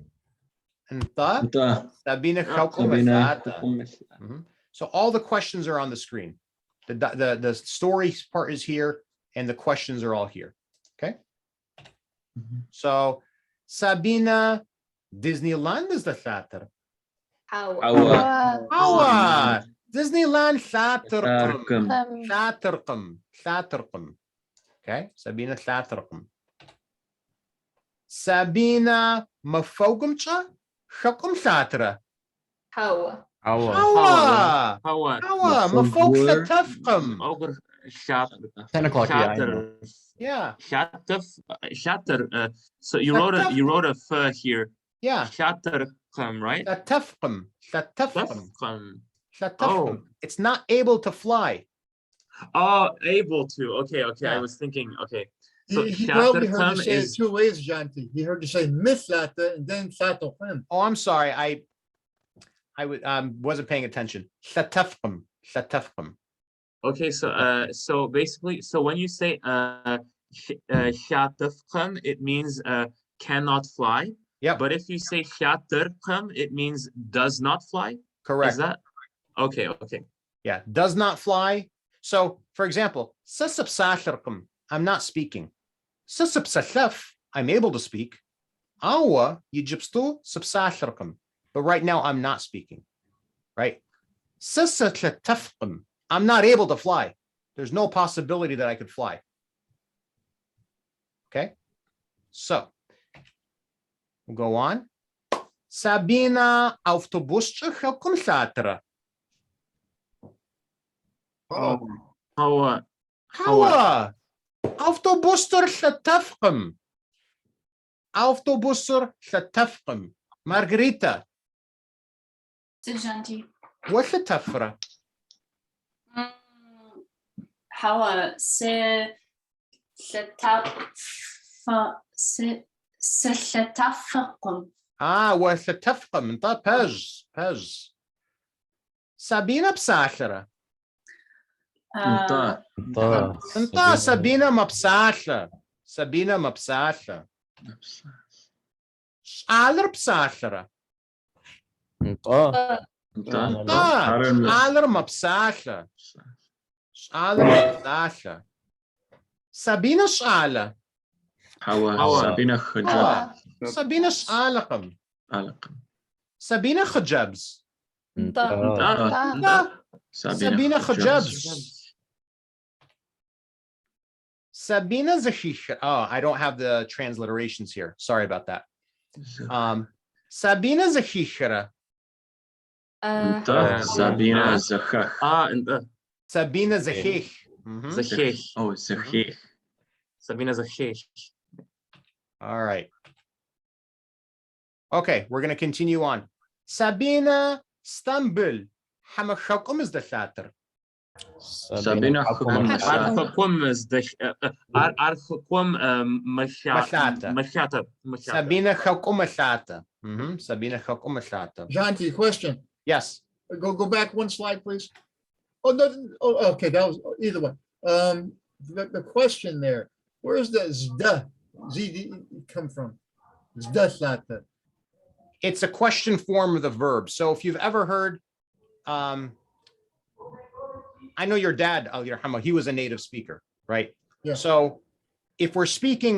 Anta. Sabina, how come Masata? So all the questions are on the screen. The story part is here and the questions are all here. Okay. So Sabina, Disneyland is the Satar. How? Disneyland Satarqum. Okay, Sabina Satarqum. Sabina Mafogumcha Shakum Satra. How? Mafog Satafqum. 10 o'clock. Yeah. Shatter. So you wrote a f here. Yeah. Shatterqum, right? Satafqum. Oh. It's not able to fly. Oh, able to. Okay. Yeah. I was thinking. Okay. So He probably heard you Shatterqum say it is 2 ways, Janti. He heard you say Mislata and then Satoqim. Oh, I'm sorry. I wasn't paying attention. Satafqum. okay. So basically, so when you say Shatterqum, it means cannot fly. Yeah. But if you say Shatterqum, it means does not fly. Correct. Is that okay? Yeah, does not fly. So, for example, I'm not speaking. I'm able to speak. But right now I'm not speaking. Right? I'm not able to fly. There's no possibility that I could fly. Okay? So, we'll go on. Sabina Autobusche Helkum Satra. How? Autobusser Satafqum. Margarita. Sit, Janti. What's a tafra? حوا ستتفقم. وستفهم انت بج سابينا بساخرة انت سابينا مبساخرة سابينا مبساخرة شعالر بساخرة شعالر مبساخرة شعالر مبساخرة سابينا شعالة حوا سابينا خجاب سابينا شعالقم سابينا خجابز سابينا خجابز Sabina Zahishra. Oh, I don't have the transliterations here. Sorry about that. Sabina Zahishra. Sabina Zachach. Sabina Zahich. Zahich. Oh, Zahich. Sabina Zahich. All right. Okay, we're going to continue on. Sabina Stambul. Hamashakum is the Thatr. Sabina Archakum is the Archakum Mashata. Sabina Chakum Mashata. Sabina Chakum Mashata. Janti, question. Yes. Go back one slide, please. Oh, no, oh, okay, that was either one. The question there, where is the zda, zd come from? Zda slata. It's a question form of the verb. So if you've ever heard, I know your dad, Al Yarhama, he was a native speaker, right? Yeah. So if we're speaking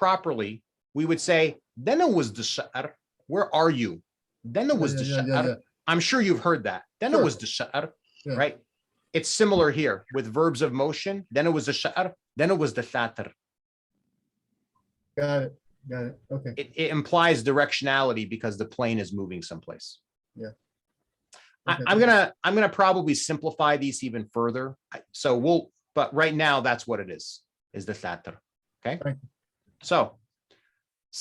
properly, we would say, Dena was the sha'ar. Where are you? Dena was the sha'ar. I'm sure you've heard that. Dena was the sha'ar, right? It's similar here with verbs of motion. Dena was the sha'ar. Dena was the thatr. Got it. Got it. Okay. It implies directionality because the plane is moving someplace. Yeah. Okay. I'm gonna probably simplify these even further. But right now that's what it is the thatr. Okay. Right. So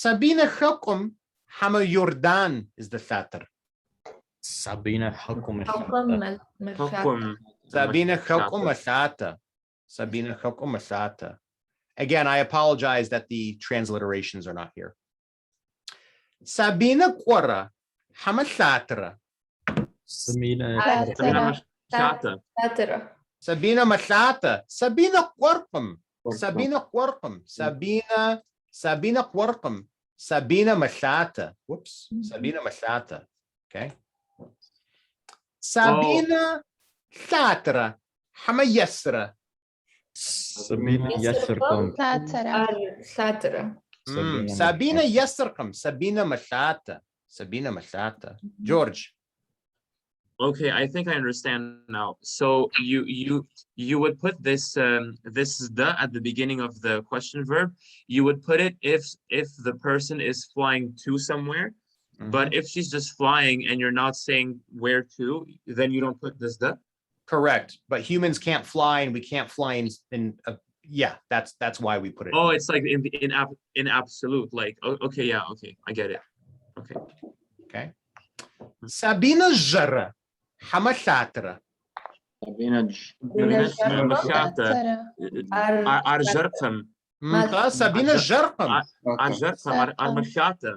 Sabina Hukum Hama Yordan is the thatr. Sabina Hukum Sabina Hukum Masata. Sabina Hukum Masata. Again, I apologize that the transliterations are not here. Sabina Quara Hama Thatra. Sabina Mashata. Sabina Mashata. Sabina Quirkum. Sabina Quirkum. Sabina Quirkum. Sabina Mashata. Whoops. Sabina Mashata. Okay. Sabina Thatra. Hama Yesra. Sabina Yasirkum. Sabina Yesirkum. Sabina Mashata. Sabina Mashata. George. Okay, I think I understand now. So you would put this this the at the beginning of the question verb. You would put it if the person is flying to somewhere, but if she's just flying and you're not saying where to, then you don't put this the. Correct, but humans can't fly, and we can't fly in yeah. That's why we put it. Oh, it's like in absolute. Like okay, yeah, okay, I get it. Okay. Okay. Sabina Jara. Hamashatra. Sabina Mashata. Arjarkam. Sabina Jarkam. Arjarkam. Armashata.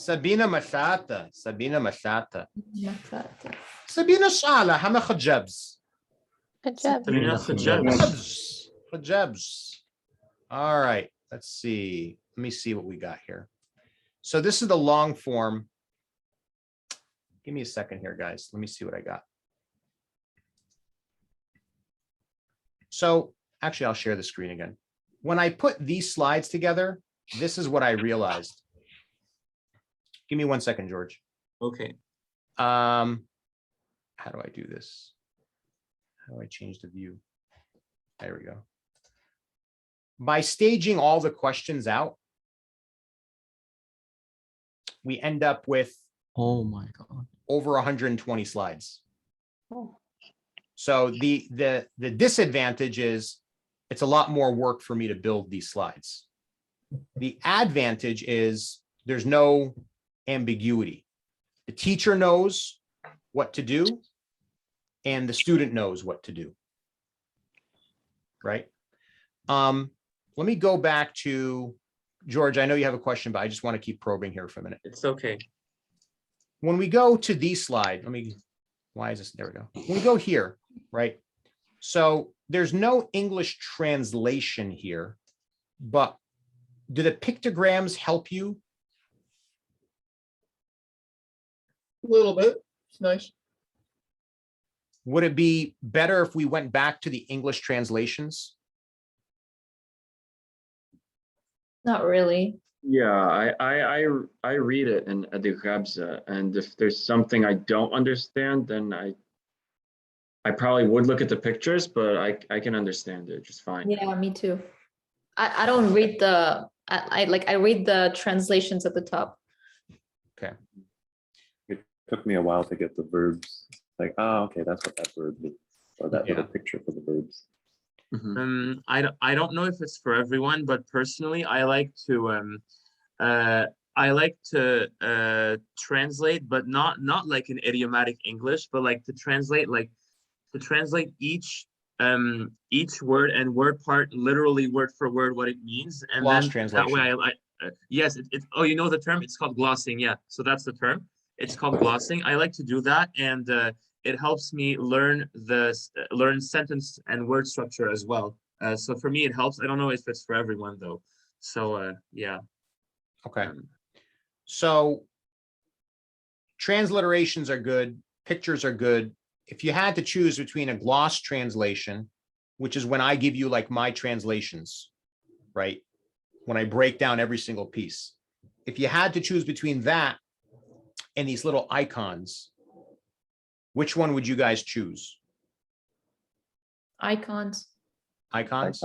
Sabina Mashata. Sabina Mashata. Sabina Shala. Hama Khajabs. Sabina Khajabs. Khajabs. All right. Let's see. Let me see what we got here. So this is the long form. Give me a second here, guys. Let me see what I got. So actually, I'll share the screen again. When I put these slides together, this is what I realized. Give me 1 second, George. Okay. How do I do this? How do I change the view? There we go. By staging all the questions out, we end up with, oh my God, over 120 slides. Oh. So the disadvantage is it's a lot more work for me to build these slides. The advantage is there's no ambiguity. The teacher knows what to do and the student knows what to do. right? Let me go back to George. I know you have a question, but I just want to keep probing here for a minute. It's okay. When we go to the slide, why is this? There we go. When we go here, right? So there's no English translation here, but do the pictograms help you? A little bit. It's nice. Would it be better if we went back to the English translations? Not really. Yeah, I read it in the Ghabza, and if there's something I don't understand, then I probably would look at the pictures, but I can understand it just fine. Yeah, me too. I don't read I read the translations at the top. Okay. It took me a while to get the verbs. Like, oh, okay, that's what that verb means, or that little picture for the verbs. I don't know if it's for everyone, but personally, I like to translate, but not like in idiomatic English, but like to translate each word and word part literally word for word what it means, and Gloss then translation. that way yes, oh, you know the term, it's called glossing. Yeah, so that's the term. It's called glossing. I like to do that, and it helps me learn sentence and word structure as well. So for me, it helps. I don't know if it's for everyone though. So yeah. Okay. So transliterations are good. Pictures are good. If you had to choose between a gloss translation, which is when I give you like my translations, right? When I break down every single piece. If you had to choose between that and these little icons, which one would you guys choose? Icons. Icons?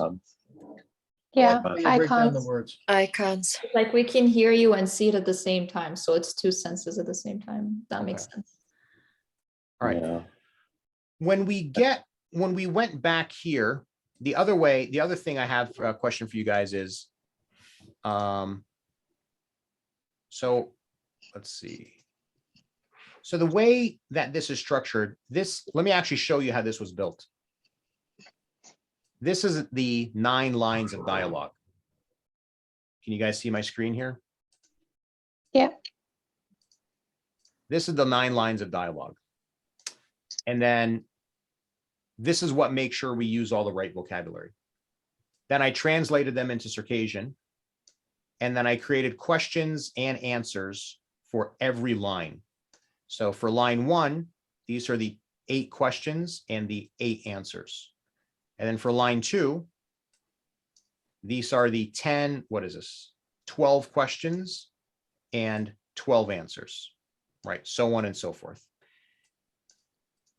Yeah, Break down the icons. words. Icons. Like we can hear you and see it at the same time. So it's two senses at the same time. That makes sense. All right. Yeah. When we went back here, the other thing I have a question for you guys is, so let's see. So the way that this is structured, let me actually show you how this was built. This is the 9 lines of dialogue. Can you guys see my screen here? Yeah. This is the 9 lines of dialogue. And then this is what makes sure we use all the right vocabulary. Then I translated them into Circassian. And then I created questions and answers for every line. So for line 1, these are the 8 questions and the 8 answers. And then for line 2, these are the 12 questions and 12 answers, right? So on and so forth.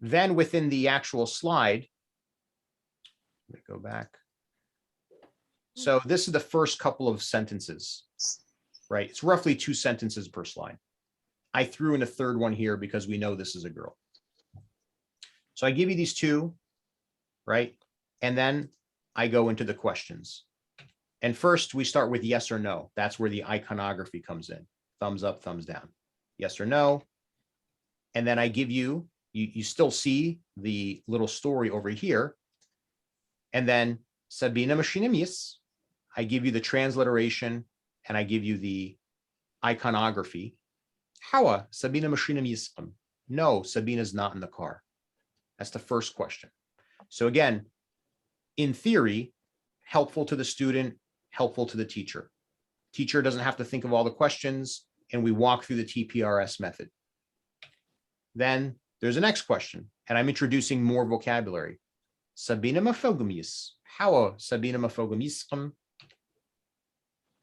Then within the actual slide, let me go back. So this is the first couple of sentences, right? It's roughly 2 sentences per slide. I threw in a third one here because we know this is a girl. So I give you these 2, right? And then I go into the questions. And first we start with yes or no. That's where the iconography comes in. Thumbs up, thumbs down. Yes or no. And then I give you, you still see the little story over here. And then Sabina Mashinamis, I give you the transliteration and I give you the iconography. Hawa Sabina Mashinamis. No, Sabina's not in the car. That's the first question. So again, in theory, helpful to the student, helpful to the teacher. Teacher doesn't have to think of all the questions, and we walk through the TPRS method. Then there's the next question, and I'm introducing more vocabulary. Sabina mafogamis. How Sabina mafogamis?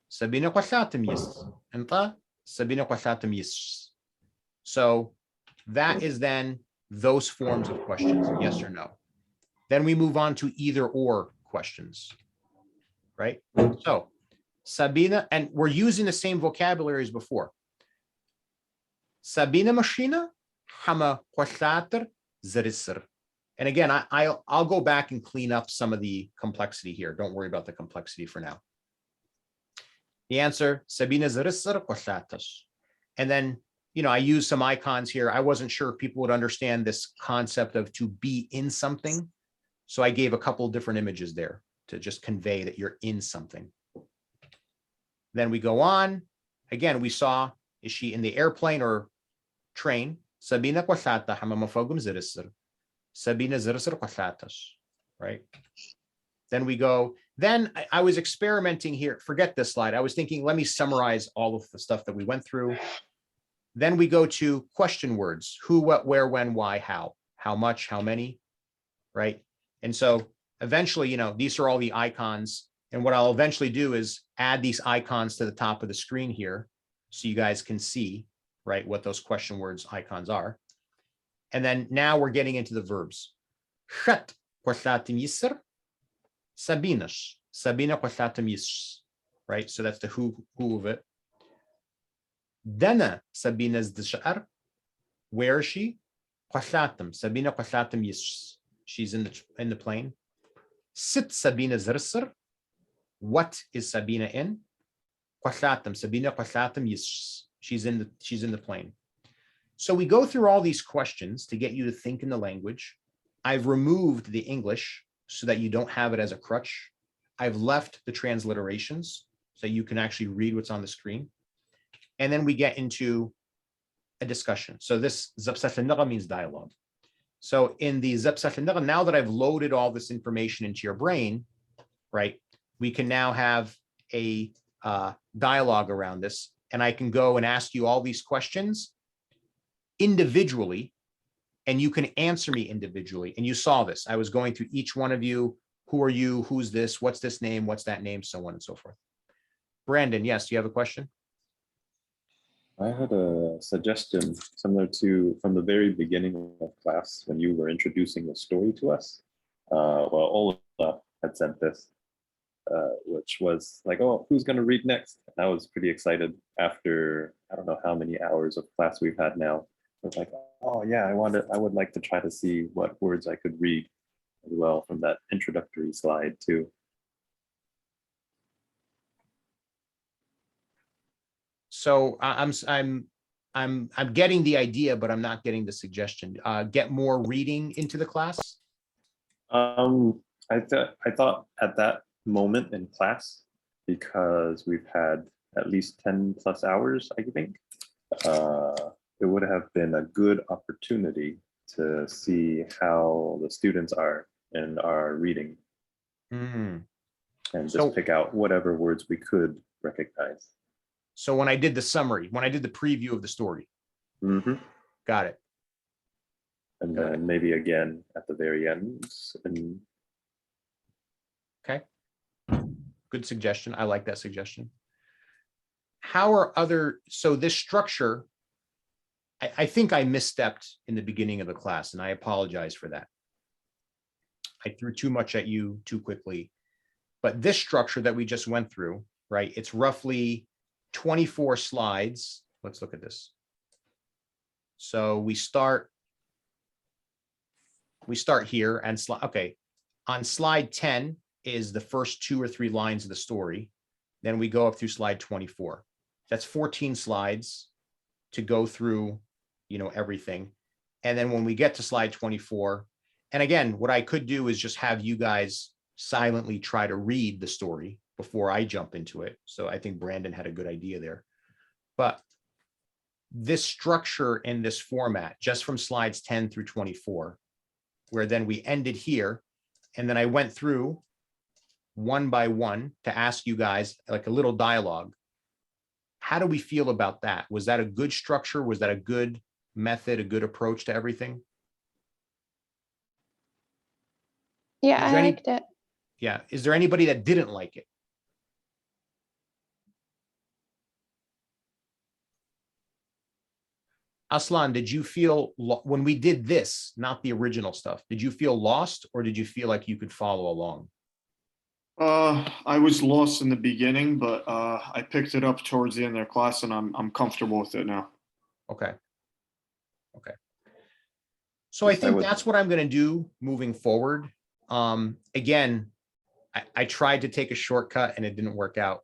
Sabina kwasatamis. Anta Sabina kwasatamis. So that is then those forms of questions, yes or no. Then we move on to either or questions, right? So Sabina, and we're using the same vocabulary as before. Sabina machina, hama kwasatr zarisr. And again, I'll go back and clean up some of the complexity here. Don't worry about the complexity for now. The answer, Sabina zarisr kwasatr. And then, I use some icons here. I wasn't sure if people would understand this concept of to be in something. So I gave a couple of different images there. just convey that you're in something. Then we go on. Again, we saw, is she in the airplane or train? Sabina kwasata hamamafogum zirisir. Sabina zirisir kwasatas, right? Then we go, then I was experimenting here. Forget this slide. I was thinking, let me summarize all of the stuff that we went through. Then we go to question words: who, what, where, when, why, how much, how many, right? And so eventually, these are all the icons. And what I'll eventually do is add these icons to the top of the screen here so you guys can see, right, what those question words icons are. And then now we're getting into the verbs. Shat kwasatim yisr, Sabinas, Sabina kwasatim yisr, right? So that's the who of it. Dana Sabina's dishar. Where is she? Kwasatim, Sabina kwasatim yisr. She's in the plane. Sit Sabina zirsir. What is Sabina in? Kwasatim, Sabina kwasatim yisr. She's in the plane. So we go through all these questions to get you to think in the language. I've removed the English so that you don't have it as a crutch. I've left the transliterations so you can actually read what's on the screen. And then we get into a discussion. So this Zapsatanara means dialogue. So in the Zapsatanara, now that I've loaded all this information into your brain, right, we can now have a dialogue around this. And I can go and ask you all these questions individually, and you can answer me individually. And you saw this. I was going through each one of you. Who are you? Who's this? What's this name? What's that name? So on and so forth. Brandon, yes, you have a question? I had a suggestion similar to from the very beginning of class when you were introducing the story to us. Well, Ola had sent this, which was like, oh, who's going to read next? And I was pretty excited after, I don't know how many hours of class we've had now. I was like, oh yeah, I would like to try to see what words I could read as well from that introductory slide too. So I'm getting the idea, but I'm not getting the suggestion. Get more reading into the class. I thought at that moment in class, because we've had at least 10 plus hours, I think, it would have been a good opportunity to see how the students are in our reading. And just pick out whatever words we could recognize. So when I did the summary, when I did the preview of the story. Got it. And then maybe again at the very end. And okay. Good suggestion. I like that suggestion. How are other, so this structure, I think I misstepped in the beginning of the class, and I apologize for that. I threw too much at you too quickly. But this structure that we just went through, right, it's roughly 24 slides. Let's look at this. So we start here and okay. On slide 10 is the first 2 or 3 lines of the story. Then we go up through slide 24. That's 14 slides to go through, everything. And then when we get to slide 24, and again, what I could do is just have you guys silently try to read the story before I jump into it. So I think Brandon had a good idea there. But this structure in this format, just from slides 10 through 24, where then we ended here, and then I went through one by one to ask you guys like a little dialogue. How do we feel about that? Was that a good structure? Was that a good method, a good approach to everything? Yeah, I liked it. Yeah. Is there anybody that didn't like it? Aslan, did you feel when we did this, not the original stuff, did you feel lost or did you feel like you could follow along? I was lost in the beginning, but I picked it up towards the end of the class, and I'm comfortable with it now. Okay. Okay. So I think that's what I'm going to do moving forward. Again, I tried to take a shortcut and it didn't work out.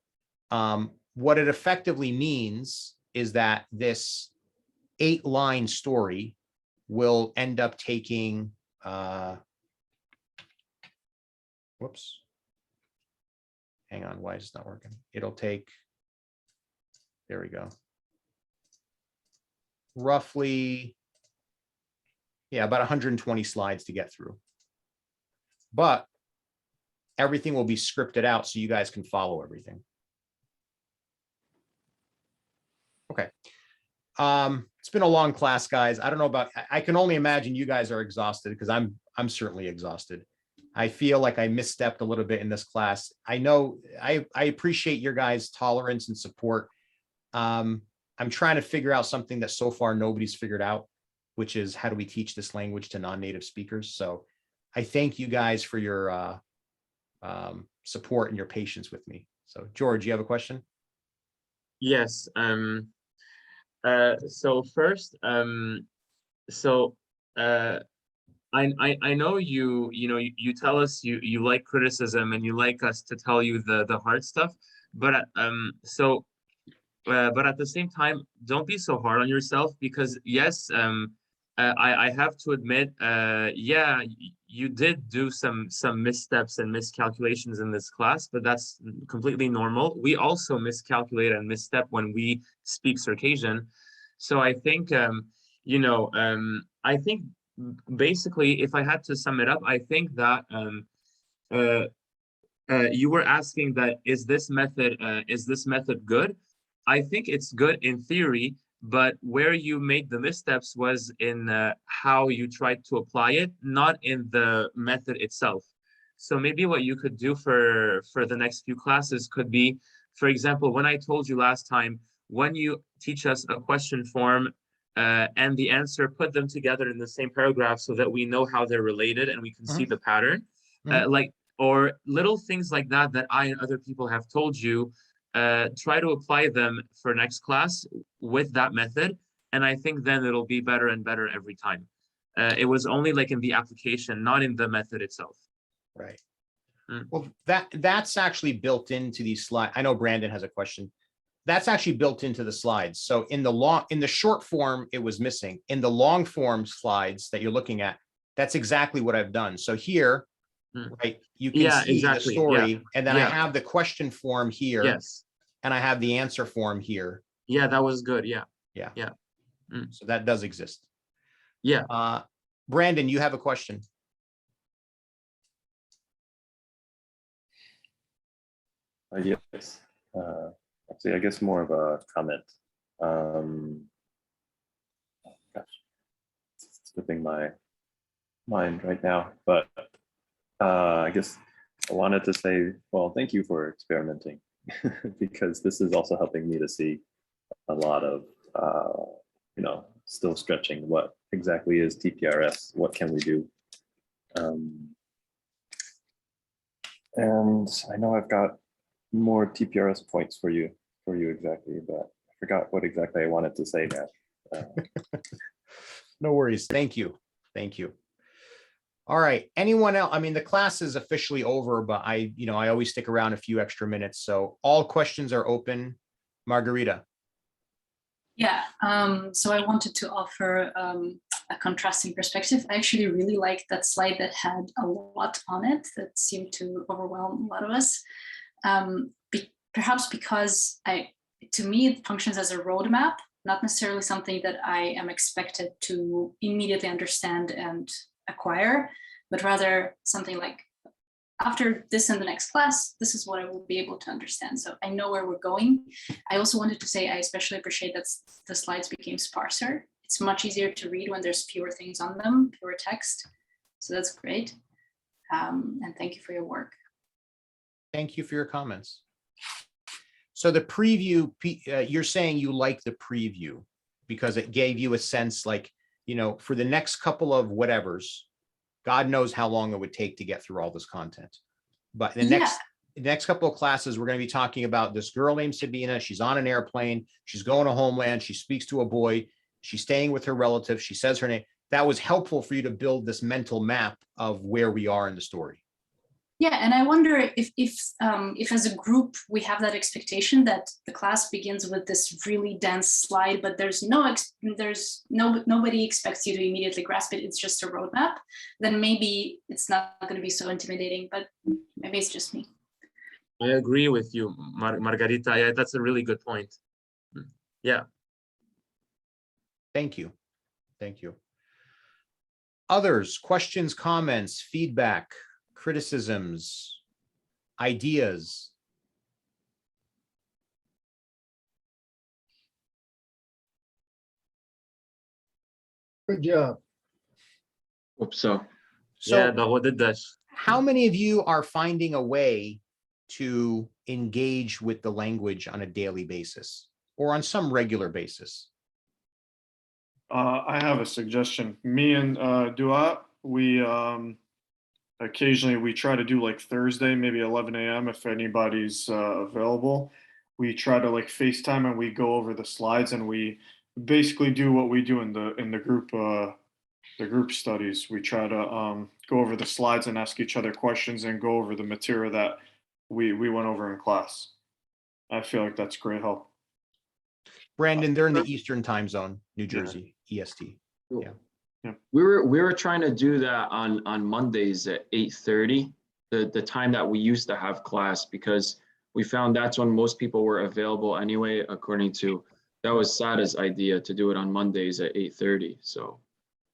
What it effectively means is that this 8-line story will end up taking, whoops. hang on, why is it not working? It'll take, there we go. Roughly, yeah, about 120 slides to get through. But everything will be scripted out so you guys can follow everything. Okay. It's been a long class, guys. I don't know about, I can only imagine you guys are exhausted because I'm certainly exhausted. I feel like I misstepped a little bit in this class. I know I appreciate your guys' tolerance and support. I'm trying to figure out something that so far nobody's figured out, which is how do we teach this language to non-native speakers? So I thank you guys for your support and your patience with me. So George, you have a question? Yes. So first, I know you tell us you like criticism and you like us to tell you the hard stuff, but but at the same time, don't be so hard on yourself, because yes, I have to admit, yeah, you did do some missteps and miscalculations in this class, but that's completely normal. We also miscalculate and misstep when we speak Circassian. So I think, I think basically, if I had to sum it up, I think that you were asking that, is this method good? I think it's good in theory, but where you made the missteps was in how you tried to apply it, not in the method itself. So maybe what you could do for the next few classes could be, for example, when I told you last time, when you teach us a question form and the answer, put them together in the same paragraph so that we know how they're related and we can see the pattern. Or little things like that that I and other people have told you, try to apply them for next class with that method. And I think then it'll be better and better every time. It was only like in the application, not in the method itself. Right. Well, that's actually built into these slides. I know Brandon has a question. That's actually built into the slides. So in the short form, it was missing. In the long form slides that you're looking at, that's exactly what I've done. So here, right, you can see the story, and then I have the question form here. Yes. And I have the answer form here. Yeah, that was good. Yeah. So that does exist. Yeah. Brandon, you have a question. Yes. Actually, I guess more of a comment. Gosh, it's slipping my mind right now, but I guess I wanted to say, well, thank you for experimenting, because this is also helping me to see a lot of, still stretching what exactly is TPRS, what can we do? And I know I've got more TPRS points for you exactly, but I forgot what exactly I wanted to say now. No worries. Thank you. Thank you. All right. Anyone else? I mean, the class is officially over, but I always stick around a few extra minutes. So all questions are open. Margarita. Yeah, so I wanted to offer a contrasting perspective. I actually really liked that slide that had a lot on it that seemed to overwhelm a lot of us. Perhaps because to me, it functions as a roadmap, not necessarily something that I am expected to immediately understand and acquire, but rather something like, after this in the next class, this is what I will be able to understand. So I know where we're going. I also wanted to say I especially appreciate that the slides became sparser. It's much easier to read when there's fewer things on them, fewer text. So that's great. And thank you for your work. Thank you for your comments. So the preview, you're saying you like the preview because it gave you a sense like, for the next couple of whatevers, God knows how long it would take to get through all this content. But the next couple of classes, we're going to be talking about this girl named Sabina. She's on an airplane. She's going to homeland. She speaks to a boy. She's staying with her relative. She says her name. That was helpful for you to build this mental map of where we are in the story. Yeah, and I wonder if as a group we have that expectation that the class begins with this really dense slide, but nobody expects you to immediately grasp it. It's just a roadmap. Then maybe it's not going to be so intimidating. But maybe it's just me. I agree with you, Margarita. Yeah, that's a really good point. Yeah. Thank you. Thank you. Others, questions, comments, feedback, criticisms, ideas? Good job. Hope so. Yeah, So how many of you are finding a way to engage with the language on a daily basis or on some regular basis? I have a suggestion. Me and Dua, we occasionally we try to do like Thursday, maybe 11 a.m. if anybody's available. We try to like FaceTime and we go over the slides and we basically do what we do in the group studies. We try to go over the slides and ask each other questions and go over the material that we went over in class. I feel like that's great help. Brandon, they're in the Eastern time zone, New Jersey, EST. Yeah. We were trying to do that on Mondays at 8:30, the time that we used to have class, because we found that's when most people were available anyway, according to, that was Sada's idea to do it on Mondays at 8:30. So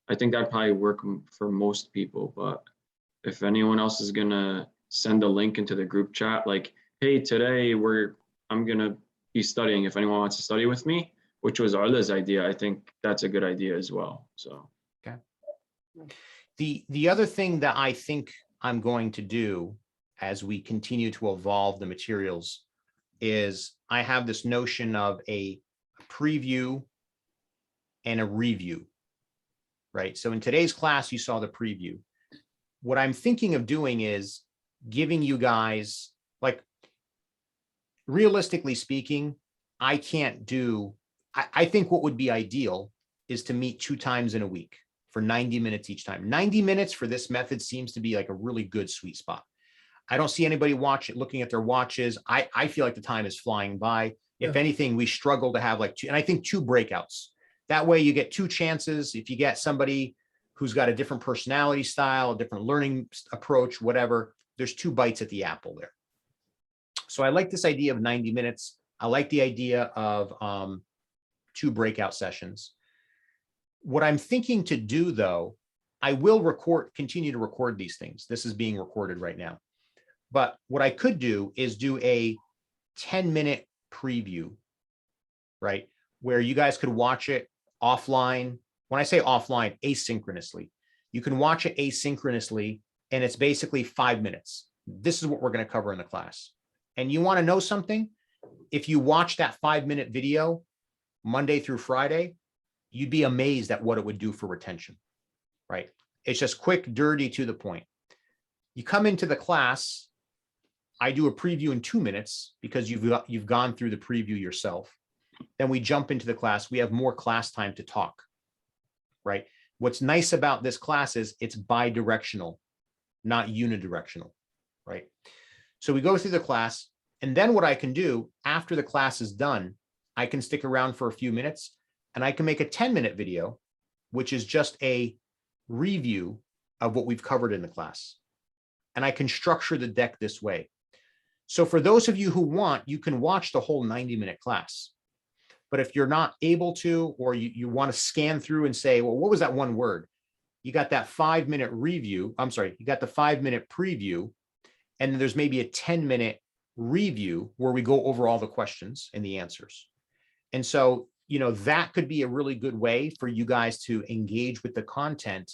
I think that'd probably work for most people, but if anyone else is gonna send a link into the group chat, like, hey, today I'm gonna be studying, if anyone wants to study with me, which was Arla's idea, I think that's a good idea as well. So okay. The other thing that I think I'm going to do as we continue to evolve the materials is I have this notion of a preview and a review, right? So in today's class, you saw the preview. What I'm thinking of doing is giving you guys, like, realistically speaking, I can't do, I think what would be ideal is to meet 2 times in a week for 90 minutes each time. 90 minutes for this method seems to be like a really good sweet spot. I don't see anybody looking at their watches. I feel like the time is flying by. If anything, we struggle to have like 2, and I think 2 breakouts. That way you get 2 chances. If you get somebody who's got a different personality style, a different learning approach, whatever, there's 2 bites at the apple there. So I like this idea of 90 minutes. I like the idea of 2 breakout sessions. What I'm thinking to do, though, I will continue to record these things. This is being recorded right now. But what I could do is do a 10-minute preview, right? Where you guys could watch it offline. When I say offline, asynchronously. You can watch it asynchronously, and it's basically 5 minutes. This is what we're going to cover in the class. And you want to know something? If you watch that 5-minute video Monday through Friday, you'd be amazed at what it would do for retention, right? It's just quick, dirty, to the point. You come into the class, I do a preview in 2 minutes because you've gone through the preview yourself. Then we jump into the class. We have more class time to talk, right? What's nice about this class is it's bi-directional, not unidirectional, right? So we go through the class, and then what I can do after the class is done, I can stick around for a few minutes and I can make a 10-minute video, which is just a review of what we've covered in the class. And I can structure the deck this way. So for those of you who want, you can watch the whole 90-minute class. But if you're not able to, or you want to scan through and say, well, what was that one word? You got that 5-minute review. I'm sorry, you got the 5-minute preview. And then there's maybe a 10-minute review where we go over all the questions and the answers. And so, you know, that could be a really good way for you guys to engage with the content,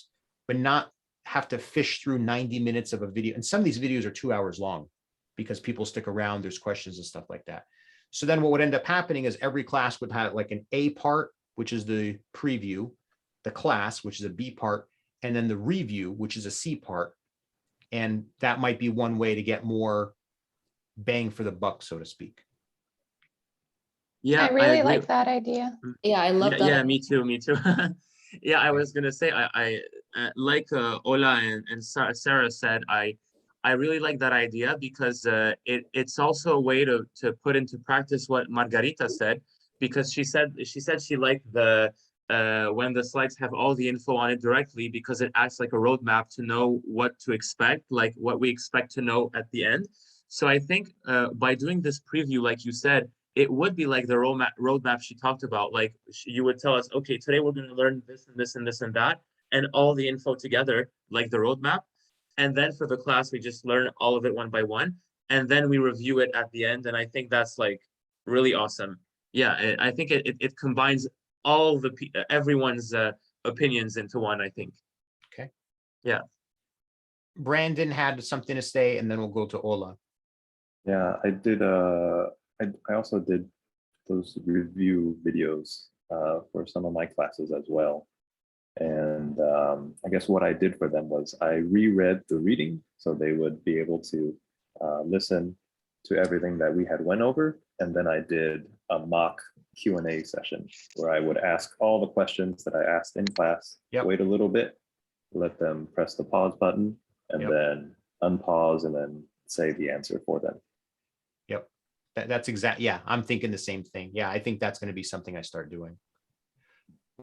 but not have to fish through 90 minutes of a video. And some of these videos are 2 hours long because people stick around, there's questions and stuff like that. So then what would end up happening is every class would have like an A part, which is the preview, the class, which is a B part, and then the review, which is a C part. And that might be one way to get more bang for the buck, so to speak. Yeah, I really agree. like that idea. Yeah, I love that. Yeah, me too. Yeah, I was gonna say, I like Ola and Sarah said, I really like that idea because it's also a way to put into practice what Margarita said, because she said she liked the when the slides have all the info on it directly, because it acts like a roadmap to know what to expect, like what we expect to know at the end. So I think by doing this preview, like you said, it would be like the roadmap she talked about. Like you would tell us, okay, today we're going to learn this and this and this and that, and all the info together, like the roadmap. And then for the class, we just learn all of it one by one, and then we review it at the end. And I think that's like really awesome. Yeah, I think it combines all the everyone's opinions into one, I think. Okay. Yeah. Brandon had something to say, and then we'll go to Ola. Yeah, I did. I also did those review videos for some of my classes as well. And I guess what I did for them was I reread the reading so they would be able to listen to everything that we had went over. And then I did a mock Q&A session where I would ask all the questions that I asked in class, wait a little bit, let them press the pause button, and then unpause and then say the answer for them. Yep. That's exact. Yeah, I'm thinking the same thing. Yeah, I think that's going to be something I start doing.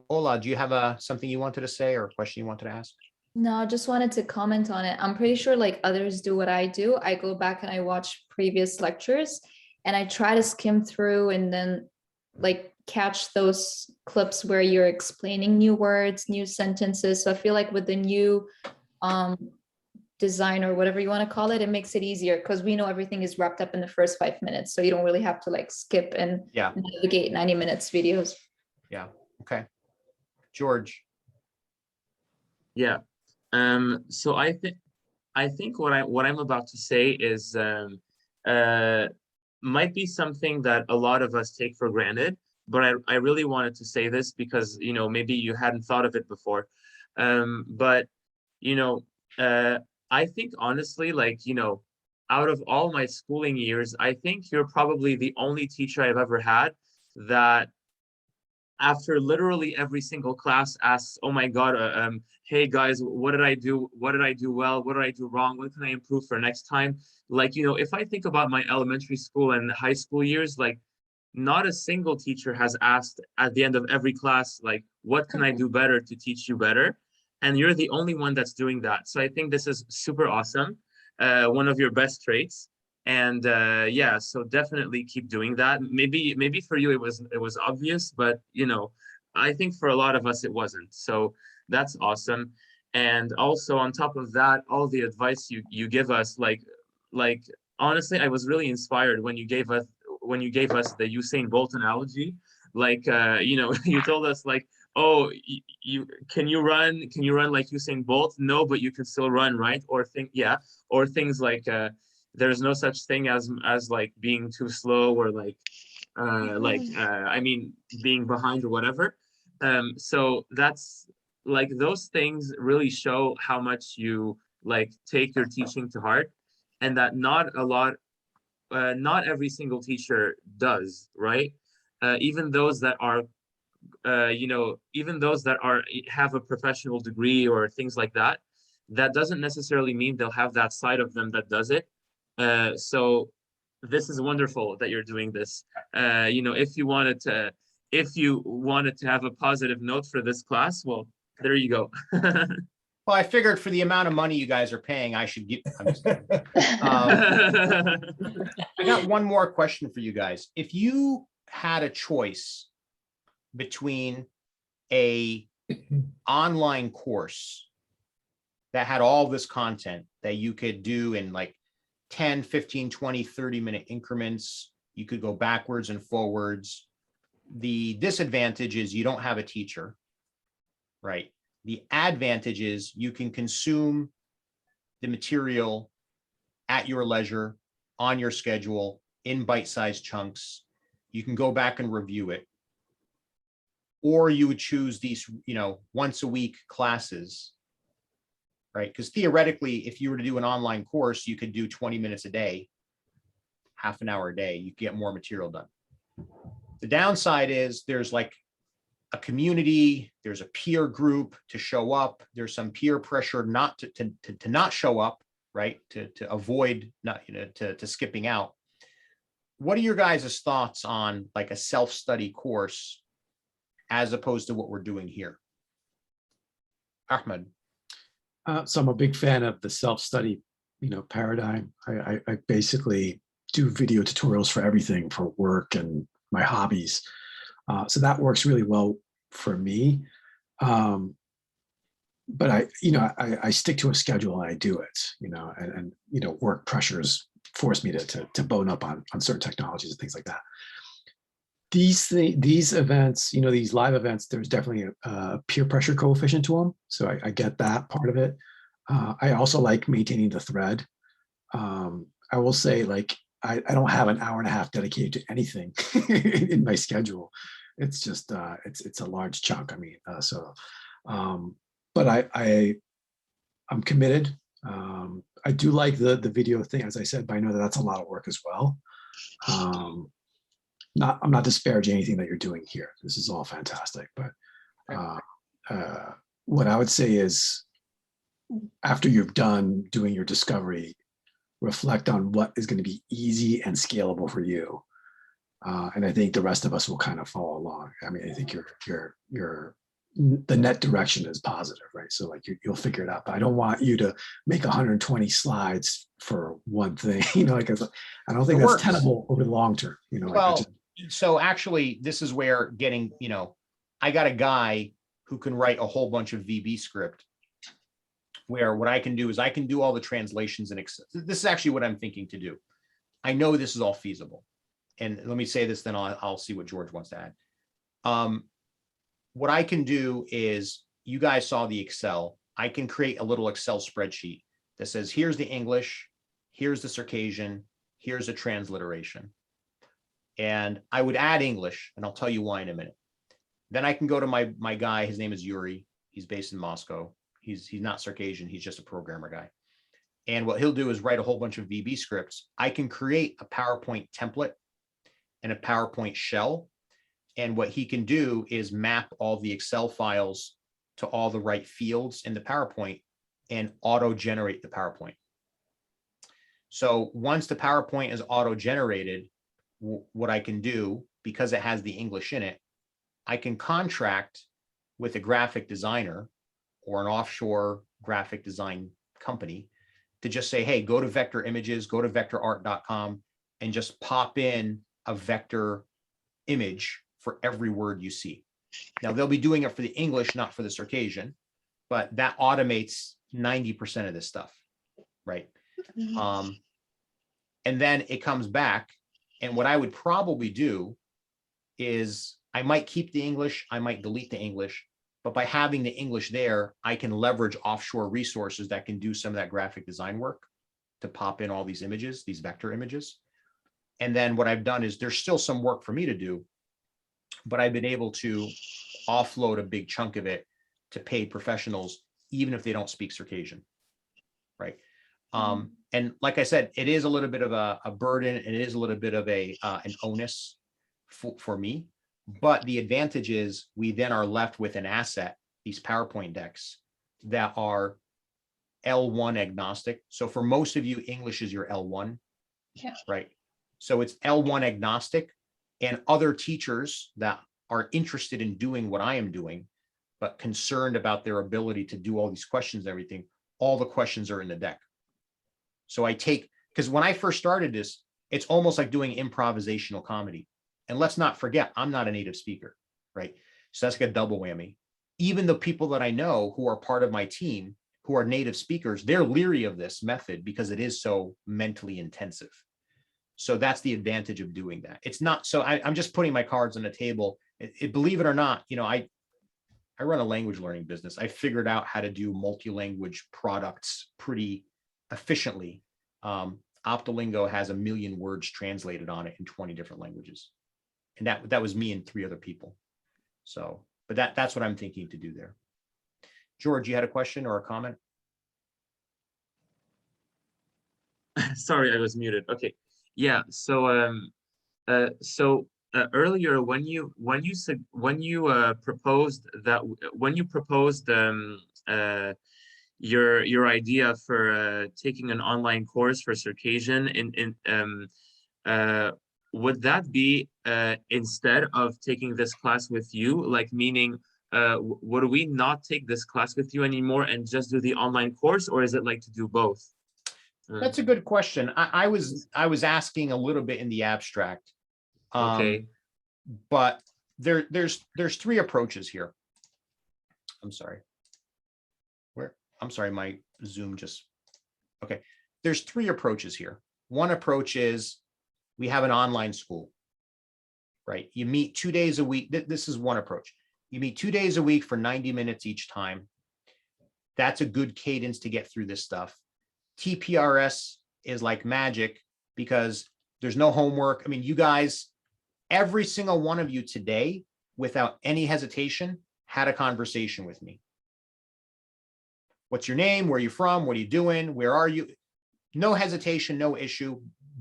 Ola, do you have something you wanted to say or a question you wanted to ask? No, I just wanted to comment on it. I'm pretty sure like others do what I do. I go back and I watch previous lectures and I try to skim through and then like catch those clips where you're explaining new words, new sentences. So I feel like with the new design or whatever you want to call it, it makes it easier because we know everything is wrapped up in the first 5 minutes. So you don't really have to like skip and navigate 90 minutes videos. Yeah. Okay. George. Yeah. So I think what I'm about to say is might be something that a lot of us take for granted, but I really wanted to say this because, you know, maybe you hadn't thought of it before. But, you know, I think honestly, like, you know, out of all my schooling years, I think you're probably the only teacher I've ever had that after literally every single class asks, oh my God, hey guys, what did I do? What did I do well? What did I do wrong? What can I improve for next time? Like, you know, if I think about my elementary school and high school years, like not a single teacher has asked at the end of every class, like, what can I do better to teach you better? And you're the only one that's doing that. So I think this is super awesome. One of your best traits. And yeah, so definitely keep doing that. Maybe for you it was obvious, but you know, I think for a lot of us it wasn't. So that's awesome. And also on top of that, all the advice you give us, like honestly, I was really inspired when you gave us the Usain Bolt analogy. Like you know, you told us like, oh, you can you run like Usain Bolt? No, but you can still run, right? Or things like there's no such thing as like being too slow or like I mean being behind or whatever. So that's like those things really show how much you like take your teaching to heart, and that not every single teacher does, right? Even those that are you know, even those that have a professional degree or things like that, that doesn't necessarily mean they'll have that side of them that does it. So this is wonderful that you're doing this. You know, if you wanted to have a positive note for this class, well, there you go. Well, I figured for the amount of money you guys are paying, I should give. I'm just kidding. I got one more question for you guys. If you had a choice between a online course that had all this content that you could do in like 10, 15, 20, 30-minute increments, you could go backwards and forwards. The disadvantage is you don't have a teacher, right? The advantage is you can consume the material at your leisure, on your schedule, in bite-sized chunks. You can go back and review it. Or you would choose these, you know, once a week classes, right? Because theoretically, if you were to do an online course, you could do 20 minutes a day, half an hour a day, you get more material done. The downside is there's like a community, there's a peer group to show up, there's some peer pressure not to not show up, right? To avoid not, you know, to skipping out. What are your guys' thoughts on like a self-study course as opposed to what we're doing here? Ahmed. So I'm a big fan of the self-study paradigm. I basically do video tutorials for everything, for work and my hobbies. So that works really well for me. But I stick to a schedule and I do it, and work pressures force me to bone up on certain technologies and things like that. These events, these live events, there's definitely a peer pressure coefficient to them. So I get that part of it. I also like maintaining the thread. I will say, like, I don't have an hour and a half dedicated to anything in my schedule. It's just, it's a large chunk. I mean, but I'm committed. I do like the video thing, as I said, but I know that that's a lot of work as well. I'm not disparaging anything that you're doing here. This is all fantastic, but what I would say is, after you've done doing your discovery, reflect on what is going to be easy and scalable for you. And I think the rest of us will kind of follow along. I mean, I think the net direction is positive, right? So like you'll figure it out, but I don't want you to make 120 slides for one thing, like, I don't think that's tenable over the long term, Well, so actually this is where getting, I got a guy who can write a whole bunch of VB script, where what I can do is I can do all the translations in Excel. This is actually what I'm thinking to do. I know this is all feasible. And let me say this, then I'll see what George wants to add. What I can do is, you guys saw the Excel. I can create a little Excel spreadsheet that says, here's the English, here's the Circassian, here's a transliteration. And I would add English, and I'll tell you why in a minute. Then I can go to my guy, his name is Yuri. He's based in Moscow. He's not Circassian, he's just a programmer guy. And what he'll do is write a whole bunch of VB scripts. I can create a PowerPoint template and a PowerPoint shell. And what he can do is map all the Excel files to all the right fields in the PowerPoint and auto-generate the PowerPoint. So once the PowerPoint is auto-generated, what I can do, because it has the English in it, I can contract with a graphic designer or an offshore graphic design company to just say, hey, go to vector images, go to vectorart.com and just pop in a vector image for every word you see. Now they'll be doing it for the English, not for the Circassian, but that automates 90% of this stuff, right? And then it comes back, and what I would probably do is I might keep the English, I might delete the English, but by having the English there, I can leverage offshore resources that can do some of that graphic design work to pop in all these images, these vector images. And then what I've done is, there's still some work for me to do, but I've been able to offload a big chunk of it to paid professionals, even if they don't speak Circassian, right? And like I said, it is a little bit of a burden, and it is a little bit of an onus for me. But the advantage is, we then are left with an asset, these PowerPoint decks that are L1 agnostic. So for most of you, English is your L1, right? So it's L1 agnostic, and other teachers that are interested in doing what I am doing, but concerned about their ability to do all these questions and everything, all the questions are in the deck. So I take, because when I first started this, it's almost like doing improvisational comedy. And let's not forget, I'm not a native speaker, right? So that's like a double whammy. Even the people that I know who are part of my team, who are native speakers, they're leery of this method because it is so mentally intensive. So that's the advantage of doing that. It's not, so I'm just putting my cards on the table. Believe it or not, I run a language learning business. I figured out how to do multi-language products pretty efficiently. Optolingo has 1 million words translated on it in 20 different languages. And that was me and 3 other people. So, but that's what I'm thinking to do there. George, you had a question or a comment? Sorry, I was muted. Okay. Yeah. So earlier when you proposed your idea for taking an online course for Circassian, would that be instead of taking this class with you, like, meaning would we not take this class with you anymore and just do the online course, or is it like to do both? That's a good question. I was asking a little bit in the abstract. Okay. But there's three approaches here. I'm sorry. I'm sorry, my Zoom just, okay. There's three approaches here. One approach is we have an online school, right? You meet 2 days a week. This is one approach. You meet 2 days a week for 90 minutes each time. That's a good cadence to get through this stuff. TPRS is like magic because there's no homework. I mean, you guys, every single one of you today, without any hesitation, had a conversation with me. What's your name? Where are you from? What are you doing? Where are you? No hesitation, no issue.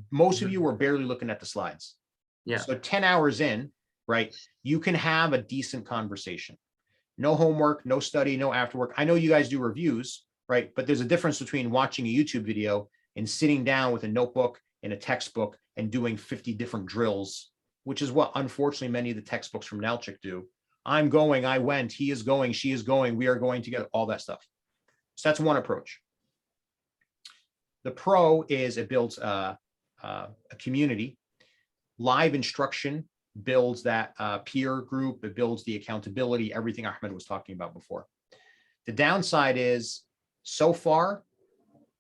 Most of you were barely looking at the slides. Yeah. So 10 hours in, right, you can have a decent conversation. No homework, no study, no after work. I know you guys do reviews, right? But there's a difference between watching a YouTube video and sitting down with a notebook and a textbook and doing 50 different drills, which is what unfortunately many of the textbooks from Nalchik do. I'm going, I went, he is going, she is going, we are going together, all that stuff. So that's one approach. The pro is it builds a community. Live instruction builds that peer group, it builds the accountability, everything Ahmed was talking about before. The downside is, so far,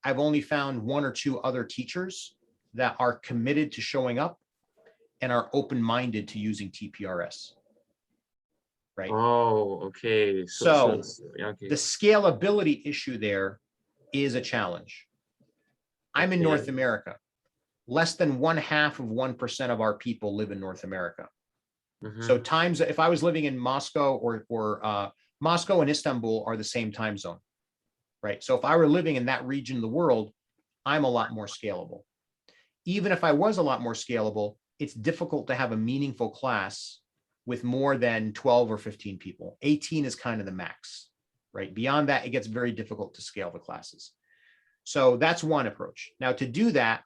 I've only found 1 or 2 other teachers that are committed to showing up and are open-minded to using TPRS. Right? Oh, okay. So okay. the scalability issue there is a challenge. I'm in North America. Less than 0.5% of our people live in North America. So times, if I was living in Moscow or Moscow and Istanbul are the same time zone, right? So if I were living in that region of the world, I'm a lot more scalable. Even if I was a lot more scalable, it's difficult to have a meaningful class with more than 12 or 15 people. 18 is kind of the max, right? Beyond that, it gets very difficult to scale the classes. So that's one approach. Now, to do that,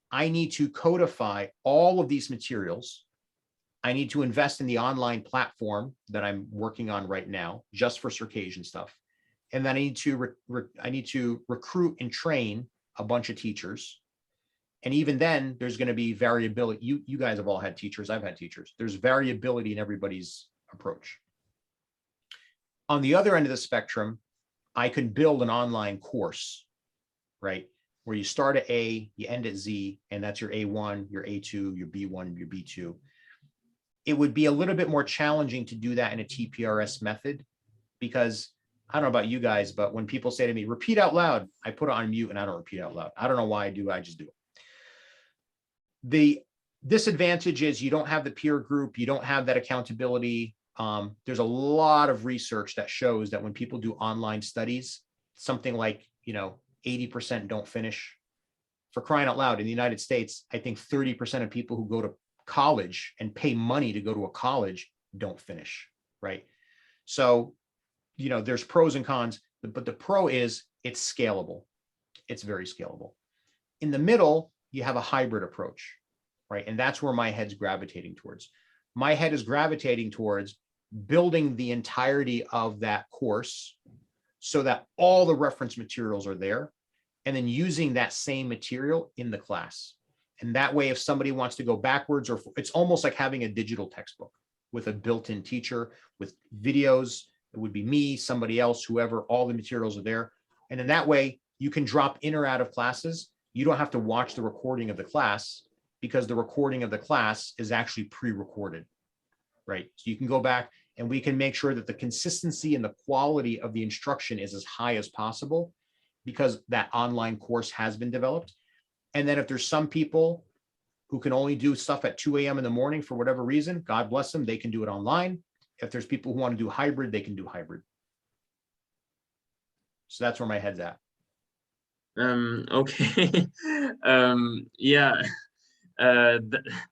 I need to codify all of these materials. I need to invest in the online platform that I'm working on right now, just for Circassian stuff. And then I need to recruit and train a bunch of teachers. And even then, there's going to be variability. You guys have all had teachers. I've had teachers. There's variability in everybody's approach. On the other end of the spectrum, I can build an online course, right? Where you start at A, you end at Z, and that's your A1, your A2, your B1, your B2. It would be a little bit more challenging to do that in a TPRS method because I don't know about you guys, but when people say to me, repeat out loud, I put it on mute and I don't repeat out loud. I don't know why I do, I just do it. The disadvantage is you don't have the peer group, you don't have that accountability. There's a lot of research that shows that when people do online studies, something like, 80% don't finish. For crying out loud, in the United States, I think 30% of people who go to college and pay money to go to a college don't finish, right? So, there's pros and cons, but the pro is it's scalable. It's very scalable. In the middle, you have a hybrid approach, right? And that's where my head's gravitating towards. My head is gravitating towards building the entirety of that course so that all the reference materials are there, and then using that same material in the class. And that way, if somebody wants to go backwards, or it's almost like having a digital textbook with a built-in teacher with videos. It would be me, somebody else, whoever, all the materials are there. And in that way, you can drop in or out of classes. You don't have to watch the recording of the class because the recording of the class is actually pre-recorded, right? So you can go back and we can make sure that the consistency and the quality of the instruction is as high as possible because that online course has been developed. And then if there's some people who can only do stuff at 2 a.m. in the morning for whatever reason, God bless them, they can do it online. If there's people who want to do hybrid, they can do hybrid. So that's where my head's at. Okay. Yeah.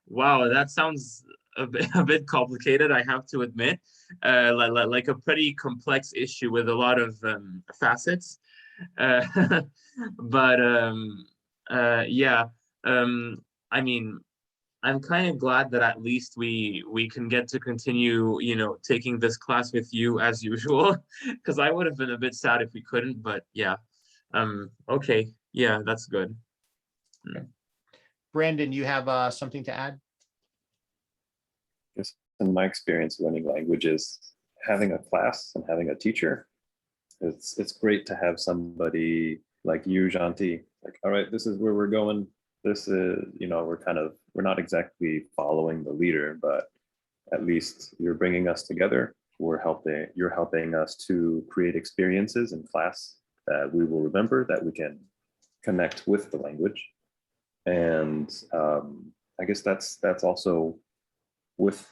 Wow, that sounds a bit complicated, I have to admit. Like a pretty complex issue with a lot of facets. But yeah, I mean, I'm kind of glad that at least we can get to continue, taking this class with you as usual, because I would have been a bit sad if we couldn't, but yeah. Okay, yeah, that's good. Brandon, you have something to add? Just in my experience learning languages, having a class and having a teacher, it's great to have somebody like you, Janti, like, all right, this is where we're going. This is, you know, we're not exactly following the leader, but at least you're bringing us together. You're helping us to create experiences in class that we will remember, that we can connect with the language. And I guess that's also with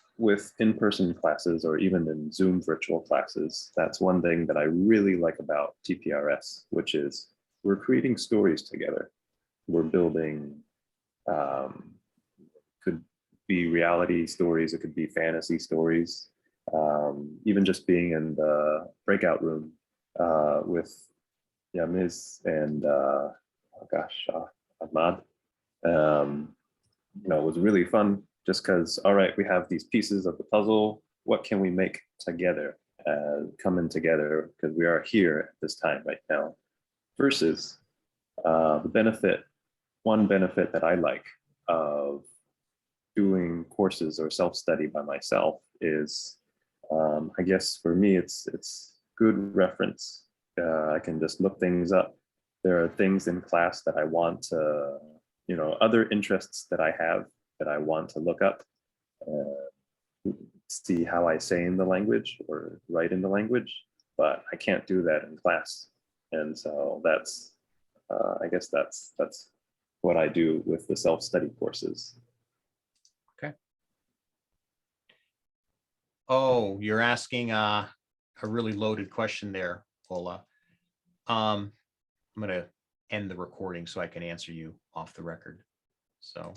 in-person classes, or even in Zoom virtual classes. That's one thing that I really like about TPRS, which is we're creating stories together. We're building, could be reality stories, it could be fantasy stories. Even just being in the breakout room with Yamiz and Ahmad, you know, it was really fun, just because, all right, we have these pieces of the puzzle. What can we make together, coming together, because we are here at this time right now, versus one benefit that I like of doing courses or self-study by myself is, I guess for me, it's good reference. I can just look things up. There are things in class that I want to, you know, other interests that I have that I want to look up, see how I say in the language or write in the language, but I can't do that in class. And so that's, I guess that's what I do with the self-study courses. Okay. Oh, you're asking a really loaded question there, Ola. I'm going to end the recording so I can answer you off the record. So